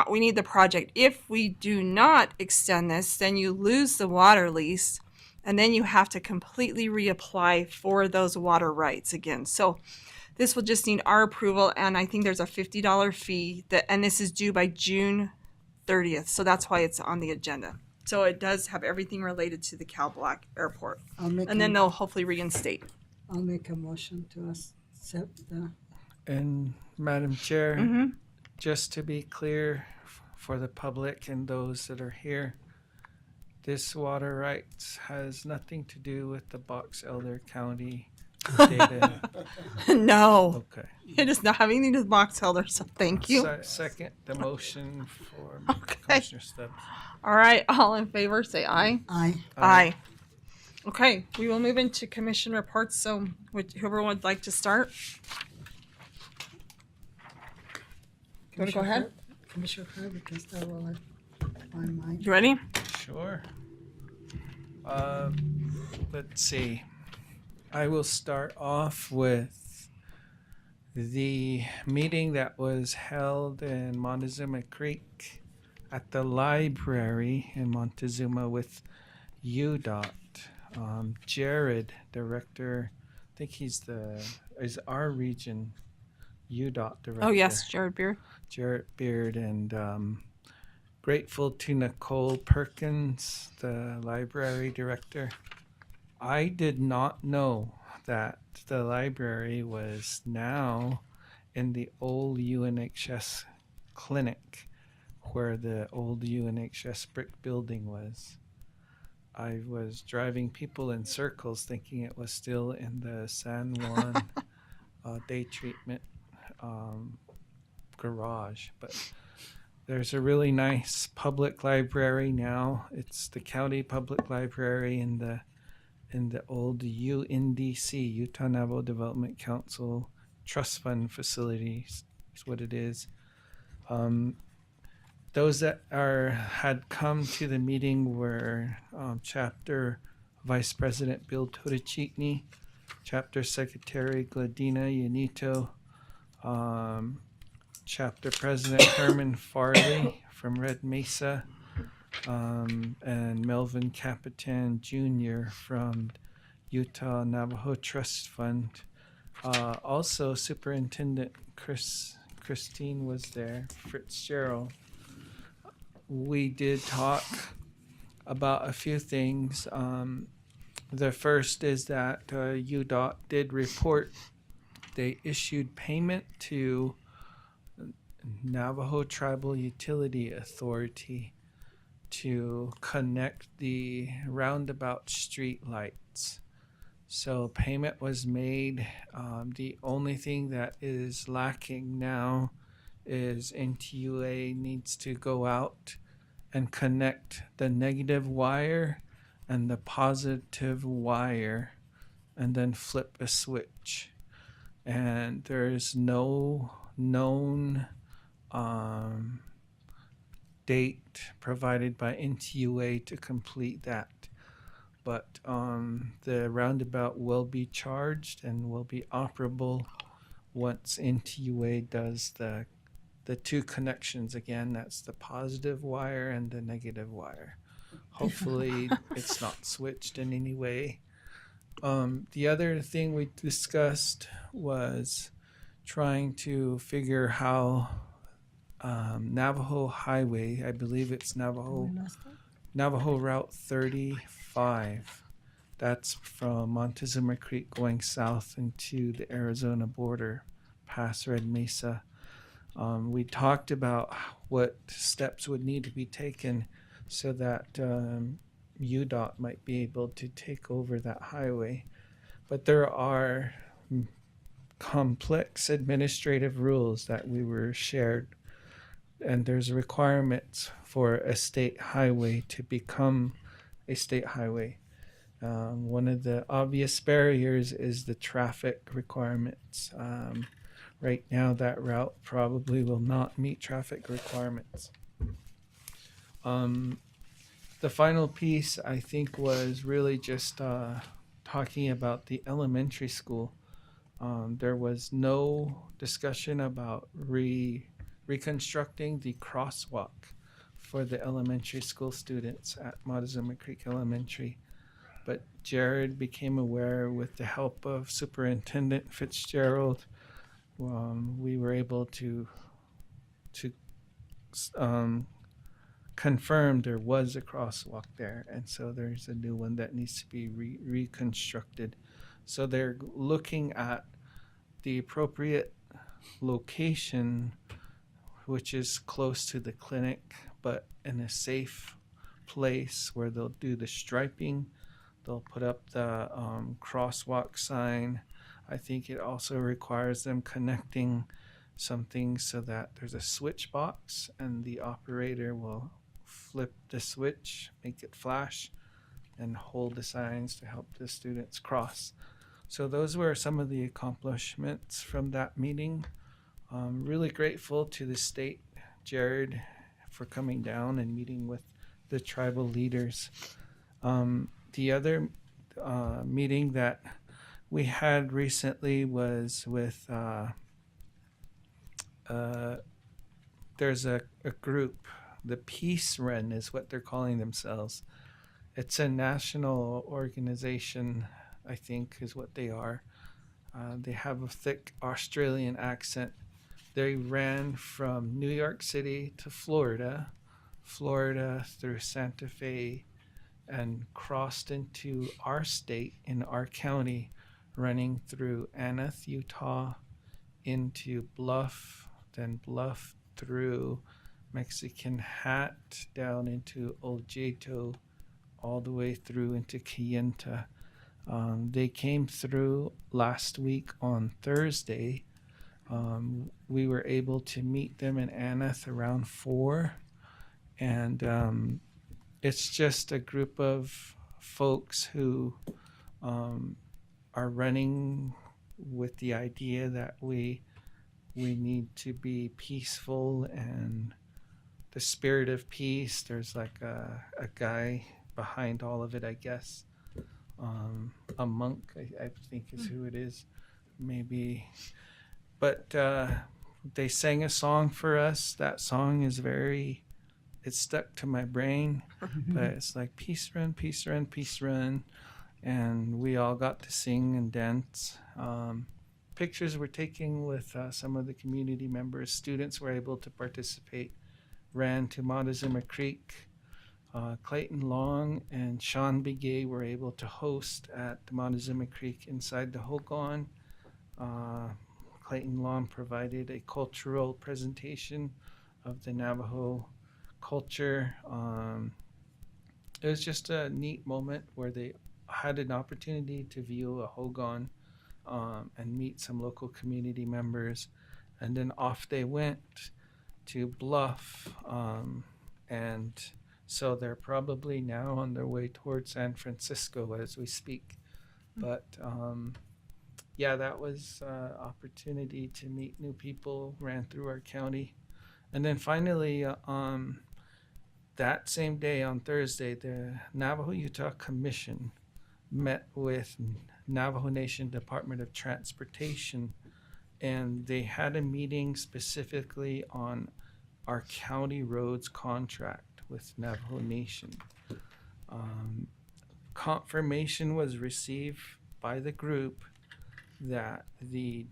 We need the project. If we do not extend this, then you lose the water lease, and then you have to completely reapply for those water rights again. So this will just need our approval, and I think there's a $50 fee, and this is due by June 30th, so that's why it's on the agenda. So it does have everything related to the Cal Black Airport, and then they'll hopefully reinstate. I'll make a motion to accept the. And Madam Chair, Mm-hmm. just to be clear for the public and those that are here, this water rights has nothing to do with the Box Elder County data. No, Okay. it is not having anything to do with Box Elder, so thank you. Second the motion for Okay. Commissioner Stubbs. All right, all in favor, say aye. Aye. Aye. Okay, we will move into commission reports, so whoever would like to start. You want to go ahead? Commissioner Herb, because that will find mine. You ready? Sure. Let's see. I will start off with the meeting that was held in Montezuma Creek at the library in Montezuma with UDOT. Jared, director, I think is our region UDOT director. Oh, yes, Jared Beard. Jarrett Beard, and grateful to Nicole Perkins, the library director. I did not know that the library was now in the old UNHS clinic where the old UNHS brick building was. I was driving people in circles thinking it was still in the San Juan day treatment garage, but there's a really nice public library now. It's the county public library in the old UNDC, Utah Navajo Development Council Trust Fund facilities is what it is. Those that had come to the meeting were Chapter Vice President Bill Todachitney, Chapter Secretary Gladina Yanito, Chapter President Herman Farley from Red Mesa, and Melvin Capitan Jr. from Utah Navajo Trust Fund. Also, Superintendent Christine was there, Fitzgerald. We did talk about a few things. The first is that UDOT did report they issued payment to Navajo Tribal Utility Authority to connect the roundabout street lights. So payment was made. The only thing that is lacking now is NTUA needs to go out and connect the negative wire and the positive wire and then flip a switch. And there's no known date provided by NTUA to complete that. But the roundabout will be charged and will be operable once NTUA does the two connections again. That's the positive wire and the negative wire. Hopefully it's not switched in any way. The other thing we discussed was trying to figure how Navajo Highway, I believe it's Navajo Route 35. That's from Montezuma Creek going south into the Arizona border, past Red Mesa. We talked about what steps would need to be taken so that UDOT might be able to take over that highway. But there are complex administrative rules that we were shared, and there's requirements for a state highway to become a state highway. One of the obvious barriers is the traffic requirements. Right now, that route probably will not meet traffic requirements. The final piece, I think, was really just talking about the elementary school. There was no discussion about reconstructing the crosswalk for the elementary school students at Montezuma Creek Elementary. But Jared became aware with the help of Superintendent Fitzgerald. We were able to confirm there was a crosswalk there, and so there's a new one that needs to be reconstructed. So they're looking at the appropriate location, which is close to the clinic, but in a safe place where they'll do the striping. They'll put up the crosswalk sign. I think it also requires them connecting something so that there's a switch box and the operator will flip the switch, make it flash, and hold the signs to help the students cross. So those were some of the accomplishments from that meeting. Really grateful to the state, Jared, for coming down and meeting with the tribal leaders. The other meeting that we had recently was with, there's a group, the Peace Run is what they're calling themselves. It's a national organization, I think is what they are. They have a thick Australian accent. They ran from New York City to Florida through Santa Fe, and crossed into our state in our county, running through Anath, Utah, into Bluff, then Bluff through Mexican Hat, down into Old Jato, all the way through into Kayenta. They came through last week on Thursday. We were able to meet them in Anath around 4, and it's just a group of folks who are running with the idea that we need to be peaceful and the spirit of peace. There's like a guy behind all of it, I guess. A monk, I think is who it is, maybe. But they sang a song for us. That song is very it stuck to my brain, but it's like peace run, peace run, peace run, and we all got to sing and dance. Pictures were taken with some of the community members. Students were able to participate. Ran to Montezuma Creek. Clayton Long and Sean Begay were able to host at Montezuma Creek inside the Hogan. Clayton Long provided a cultural presentation of the Navajo culture. It was just a neat moment where they had an opportunity to view a Hogan and meet some local community members. And then off they went to Bluff. And so they're probably now on their way towards San Francisco as we speak. But yeah, that was an opportunity to meet new people, ran through our county. And then finally, that same day on Thursday, the Navajo-Utah Commission met with Navajo Nation Department of Transportation, and they had a meeting specifically on our county roads contract with Navajo Nation. Confirmation was received by the group that the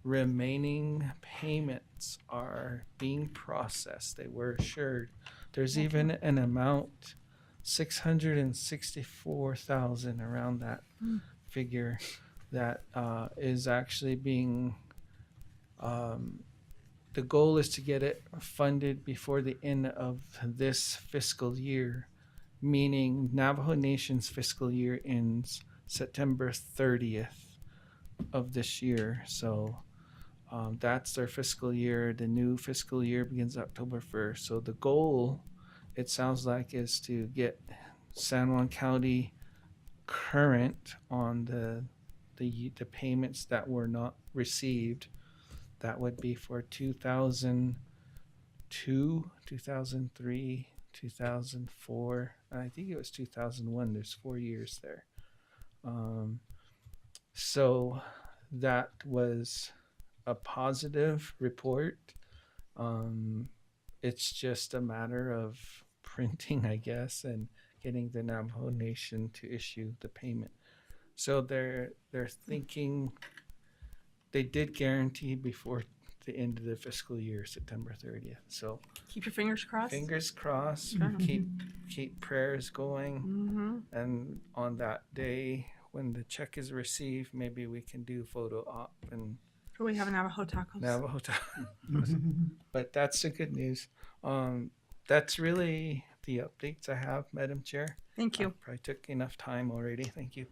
remaining payments are being processed. They were assured. There's even an amount, 664,000 around that figure, that is actually being. The goal is to get it funded before the end of this fiscal year, meaning Navajo Nation's fiscal year ends September 30th of this year. So that's their fiscal year. The new fiscal year begins October 1st. So the goal, it sounds like, is to get San Juan County current on the payments that were not received. That would be for 2002, 2003, 2004, and I think it was 2001. There's 4 years there. So that was a positive report. It's just a matter of printing, I guess, and getting the Navajo Nation to issue the payment. So they're thinking. They did guarantee before the end of the fiscal year, September 30th. So keep your fingers crossed. Fingers crossed. Keep prayers going. And on that day, when the check is received, maybe we can do photo op and. Or we have Navajo tacos. Navajo tacos. But that's the good news. That's really the updates I have, Madam Chair. Thank you. I probably took enough time already. Thank you.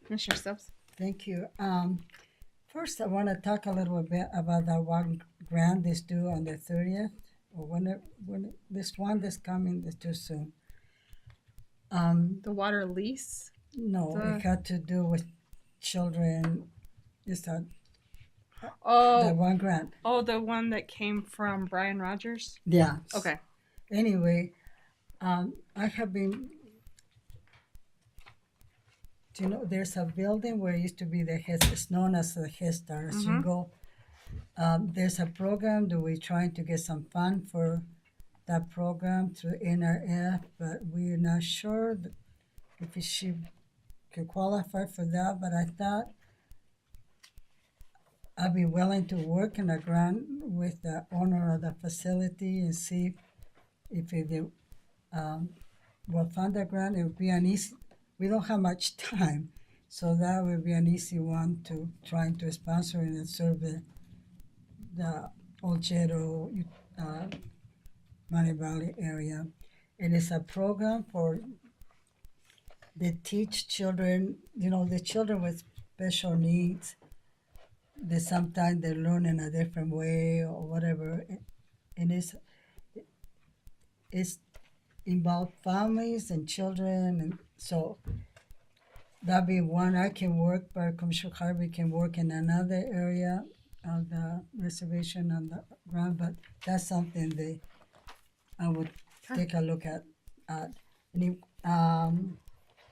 Commissioner Stubbs. Thank you. First, I want to talk a little bit about that one grant that's due on the 30th, or when this one that's coming is too soon. The water lease? No, it had to do with children. Is that the one grant? Oh, the one that came from Brian Rogers? Yeah. Okay. Anyway, I have been. You know, there's a building where it used to be it's known as the Head Start. As you go, there's a program that we're trying to get some fund for that program through NRF, but we're not sure if she could qualify for that. But I thought I'd be willing to work in a grant with the owner of the facility and see if they will fund the grant. It would be an easy. We don't have much time, so that would be an easy one to trying to sponsor and serve the Olchero, Money Valley area. And it's a program for they teach children, you know, the children with special needs. That sometimes they learn in a different way or whatever, and it's about families and children, and so that'd be one I can work, but Commissioner Harvey can work in another area of the reservation on the ground, but that's something I would take a look at. And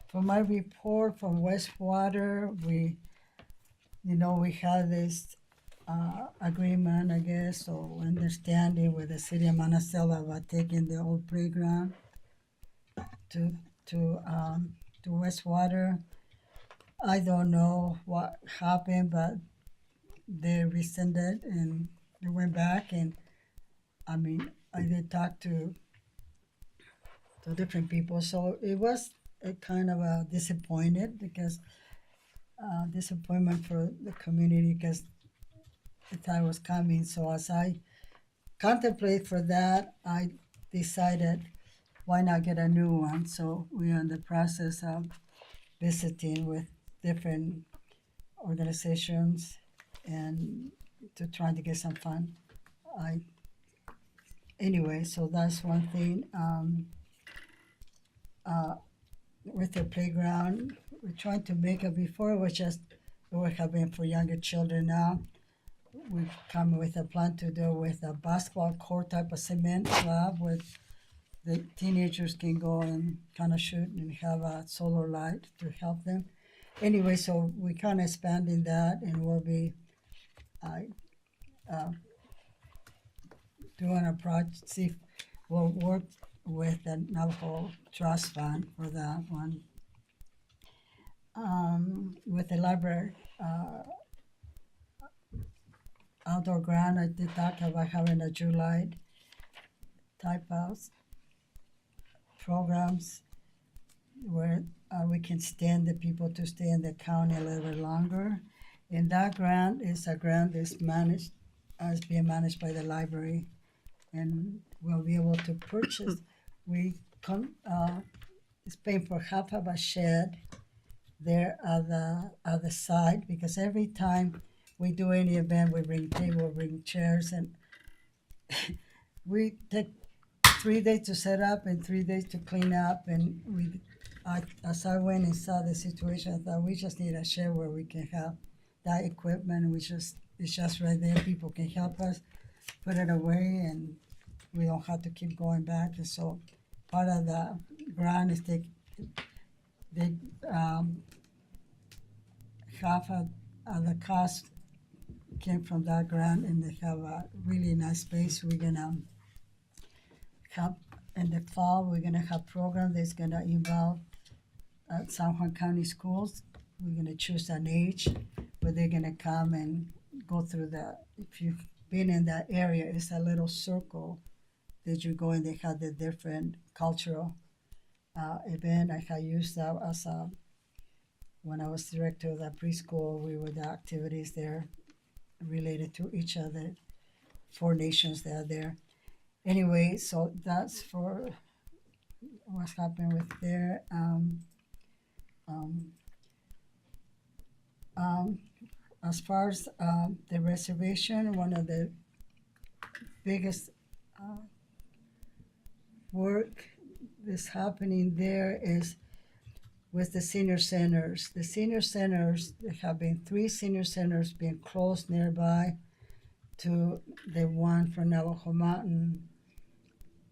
for my report from wastewater, we had this agreement, I guess, or understanding with the city of Monticello about taking the old playground to to Westwater. I don't know what happened, but they rescinded and they went back. And I mean, I did talk to different people, so it was a kind of a disappointed because disappointment for the community because the time was coming. So as I contemplate for that, I decided why not get a new one. So we are in the process of visiting with different organizations and to try to get some fun. I anyway, so that's one thing. With the playground, we're trying to make it. Before it was just it would have been for younger children. Now we've come with a plan to do with a basketball court type of cement slab with the teenagers can go and kind of shoot and have a solar light to help them. Anyway, so we kind of expanding that, and we'll be doing a project. See, if we'll work with the Navajo Trust Fund for that one. With the library outdoor grant, I did talk about having a July type of programs where we can stand the people to stay in the county a little bit longer. And that grant is a grant that's managed, is being managed by the library, and we'll be able to purchase. We it's paying for half of a shed there at the side, because every time we do any event, we bring table, bring chairs, and we take 3 days to set up and 3 days to clean up. And as I went and saw the situation, I thought we just need a shed where we can have that equipment, and it's just right there. People can help us put it away, and we don't have to keep going back. And so part of the grant is they half of the cost came from that grant, and they have a really nice space. We're gonna have in the fall. We're gonna have program that's gonna involve San Juan County schools. We're gonna choose an age where they're gonna come and go through if you've been in that area, it's a little circle that you go and they have the different cultural event. I have used that as when I was director of the preschool, we were the activities there related to each of the 4 nations that are there. Anyway, so that's for what's happening with there. As far as the reservation, one of the biggest work that's happening there is with the senior centers. The senior centers, there have been 3 senior centers being closed nearby to the one for Navajo Mountain.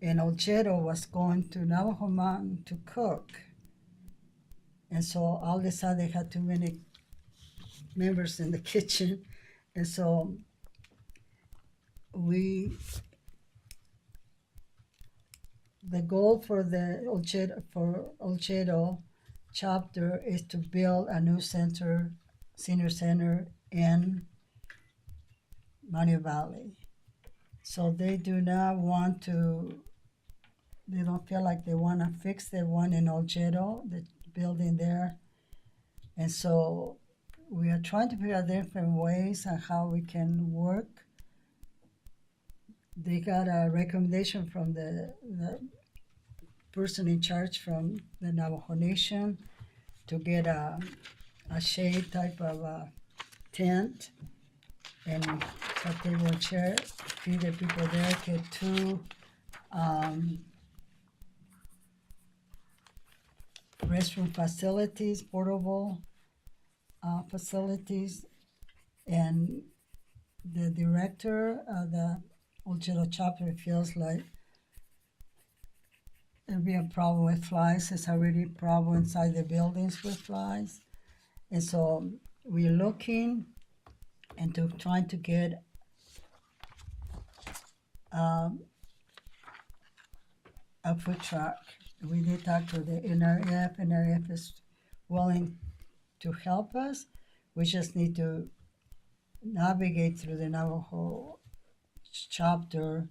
And Olchedo was going to Navajo Mountain to cook. And so all of a sudden they had too many members in the kitchen. And so the goal for the Olchedo chapter is to build a new senior center in Manio Valley. So they do not want to, they don't feel like they want to fix the one in Olchedo, the building there. And so we are trying to figure out different ways on how we can work. They got a recommendation from the person in charge from the Navajo Nation to get a shade type of a tent and a table and chair, feed the people there, get 2 restroom facilities, portable facilities, and the director of the Olchedo chapter feels like there'll be a problem with flies. There's already a problem inside the buildings with flies. And so we're looking and to trying to get a food truck. We did talk to the NRF. NRF is willing to help us. We just need to navigate through the Navajo chapter,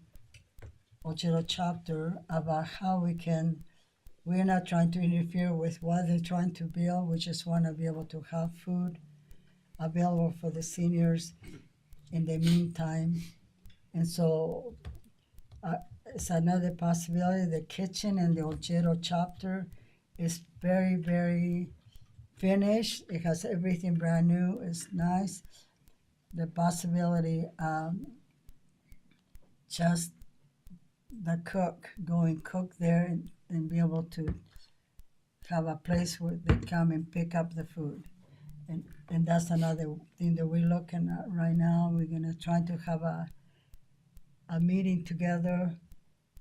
Ochero chapter, about how we can. We're not trying to interfere with what they're trying to build. We just want to be able to have food available for the seniors in the meantime. And so it's another possibility. The kitchen and the Ochero chapter is very, very finished. It has everything brand new. It's nice. The possibility, just the cook, go and cook there and be able to have a place where they come and pick up the food. And that's another thing that we're looking at right now. We're gonna try to have a meeting together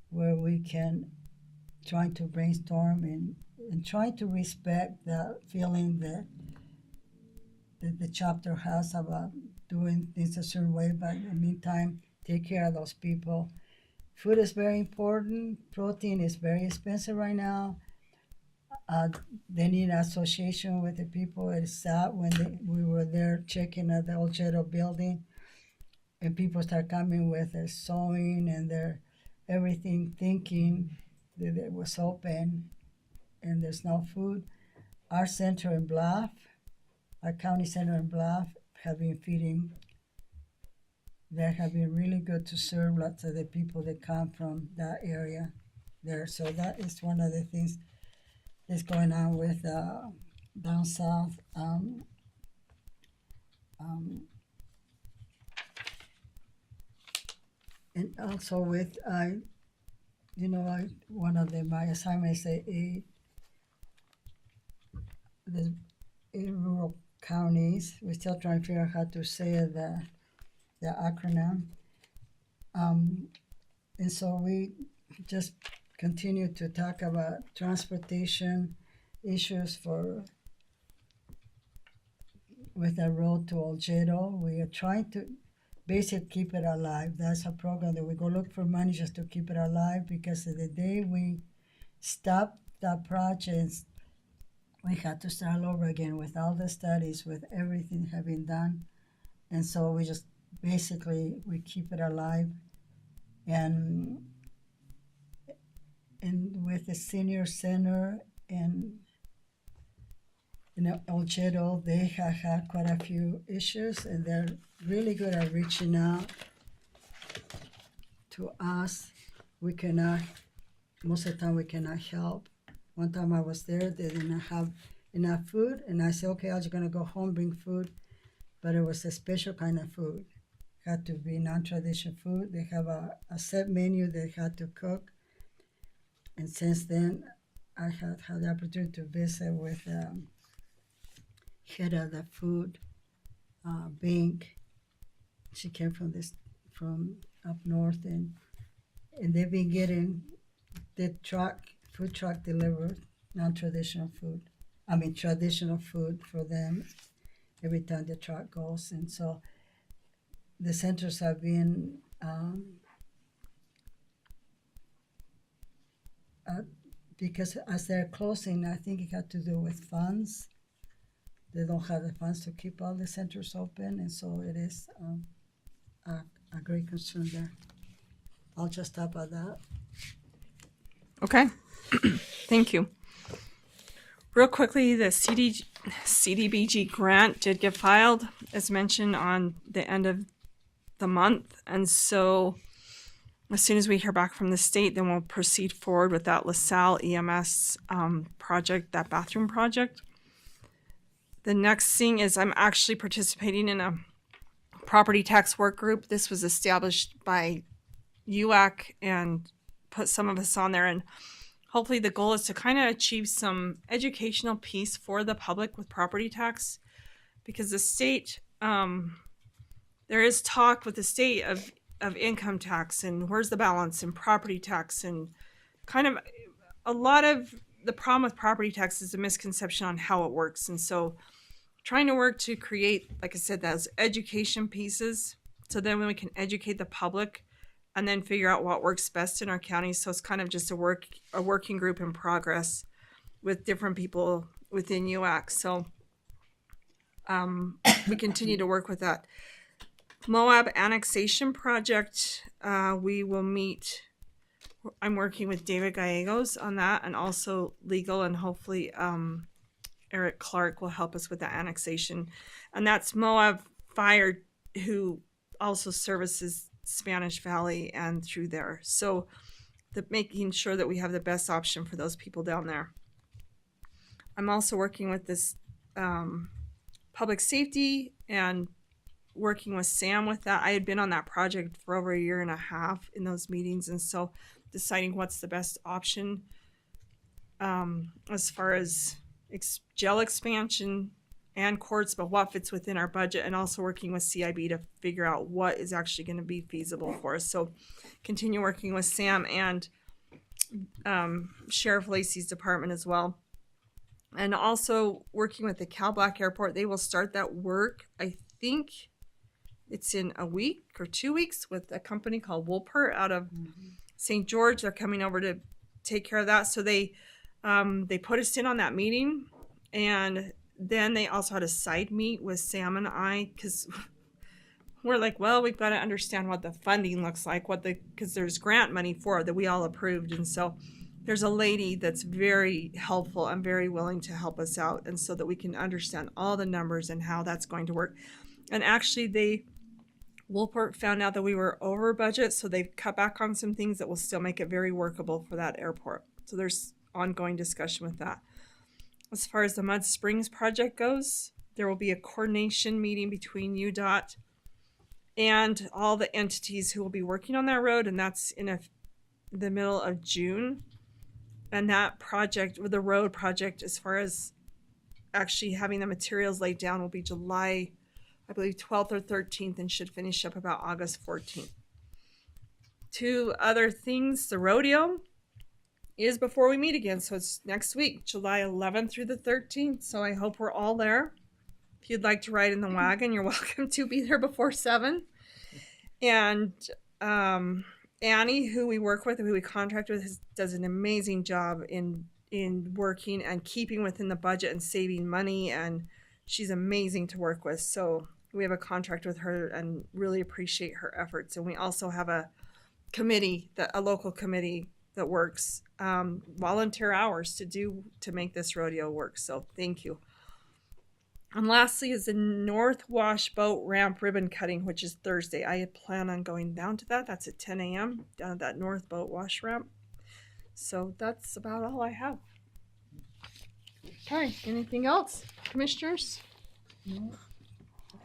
where we can try to brainstorm and try to respect the feeling that the chapter has about doing things a certain way, but in the meantime, take care of those people. Food is very important. Protein is very expensive right now. They need an association with the people. It's sad when we were there checking at the Old Shadow building, and people start coming with their sewing and their everything, thinking that it was open, and there's no food. Our center in Bluff, our county center in Bluff, have been feeding. They have been really good to serve lots of the people that come from that area there. So that is one of the things that's going on with down south. And also with, one of my assignments is the rural counties. We're still trying to figure out how to say the acronym. And so we just continue to talk about transportation issues with the road to Oljedo. We are trying to basically keep it alive. That's a program that we go look for money just to keep it alive, because the day we stop that project, we had to start all over again with all the studies, with everything having done. And so we just basically, we keep it alive. And with the senior center and Oljedo, they have had quite a few issues, and they're really good at reaching out to us. We cannot, most of the time we cannot help. One time I was there, they didn't have enough food, and I said, okay, I was gonna go home, bring food, but it was a special kind of food. Had to be non-traditional food. They have a set menu they had to cook. And since then, I had had the opportunity to visit with head of the food bank. She came from up north, and they've been getting the food truck delivered non-traditional food. I mean traditional food for them every time the truck goes. And so the centers have been because as they're closing, I think it had to do with funds. They don't have the funds to keep all the centers open, and so it is a great concern there. I'll just stop at that. Okay, thank you. Real quickly, the CDBG grant did get filed, as mentioned, on the end of the month. And so as soon as we hear back from the state, then we'll proceed forward with that LaSalle EMS project, that bathroom project. The next thing is I'm actually participating in a property tax work group. This was established by UAC and put some of us on there. And hopefully the goal is to kind of achieve some educational piece for the public with property tax, because the state, there is talk with the state of income tax and where's the balance in property tax, and kind of a lot of the problem with property tax is a misconception on how it works. And so trying to work to create, like I said, those education pieces. So then when we can educate the public and then figure out what works best in our county. So it's kind of just a working group in progress with different people within UAC. So we continue to work with that. Moab annexation project, we will meet. I'm working with David Gallegos on that, and also legal, and hopefully Eric Clark will help us with the annexation. And that's Moab Fire, who also services Spanish Valley and through there. So making sure that we have the best option for those people down there. I'm also working with this public safety and working with Sam with that. I had been on that project for over 1.5 years in those meetings, and so deciding what's the best option as far as jail expansion and courts, but what fits within our budget, and also working with CIB to figure out what is actually going to be feasible for us. So continue working with Sam and Sheriff Lacey's department as well. And also working with the Cal Black Airport. They will start that work, I think it's in a week or 2 weeks, with a company called Woolpert out of St. George. They're coming over to take care of that. So they put us in on that meeting, and then they also had a side meet with Sam and I, because we're like, well, we've got to understand what the funding looks like, because there's grant money for it that we all approved. And so there's a lady that's very helpful and very willing to help us out, and so that we can understand all the numbers and how that's going to work. And actually Woolpert found out that we were over budget, so they've cut back on some things that will still make it very workable for that airport. So there's ongoing discussion with that. As far as the Mud Springs project goes, there will be a coordination meeting between UDOT and all the entities who will be working on that road, and that's in the middle of June. And that project, with the road project, as far as actually having the materials laid down, will be July, I believe, 12th or 13th, and should finish up about August 14th. 2 other things. The rodeo is before we meet again, so it's next week, July 11th through the 13th. So I hope we're all there. If you'd like to ride in the wagon, you're welcome to be there before 7. And Annie, who we work with and who we contract with, does an amazing job in working and keeping within the budget and saving money, and she's amazing to work with. So we have a contract with her and really appreciate her efforts. And we also have a committee, a local committee that works volunteer hours to make this rodeo work. So thank you. And lastly is the North Wash Boat Ramp ribbon cutting, which is Thursday. I plan on going down to that. That's at 10 a.m. down at that North Boat Wash Ramp. So that's about all I have. Okay, anything else, commissioners? No.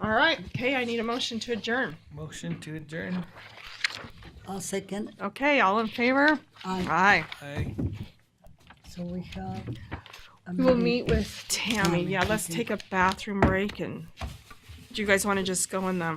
All right, okay, I need a motion to adjourn. Motion to adjourn. I'll second. Okay, all in favor? Aye. Aye. So we have. We will meet with Tammy. Yeah, let's take a bathroom break. And do you guys want to just go in the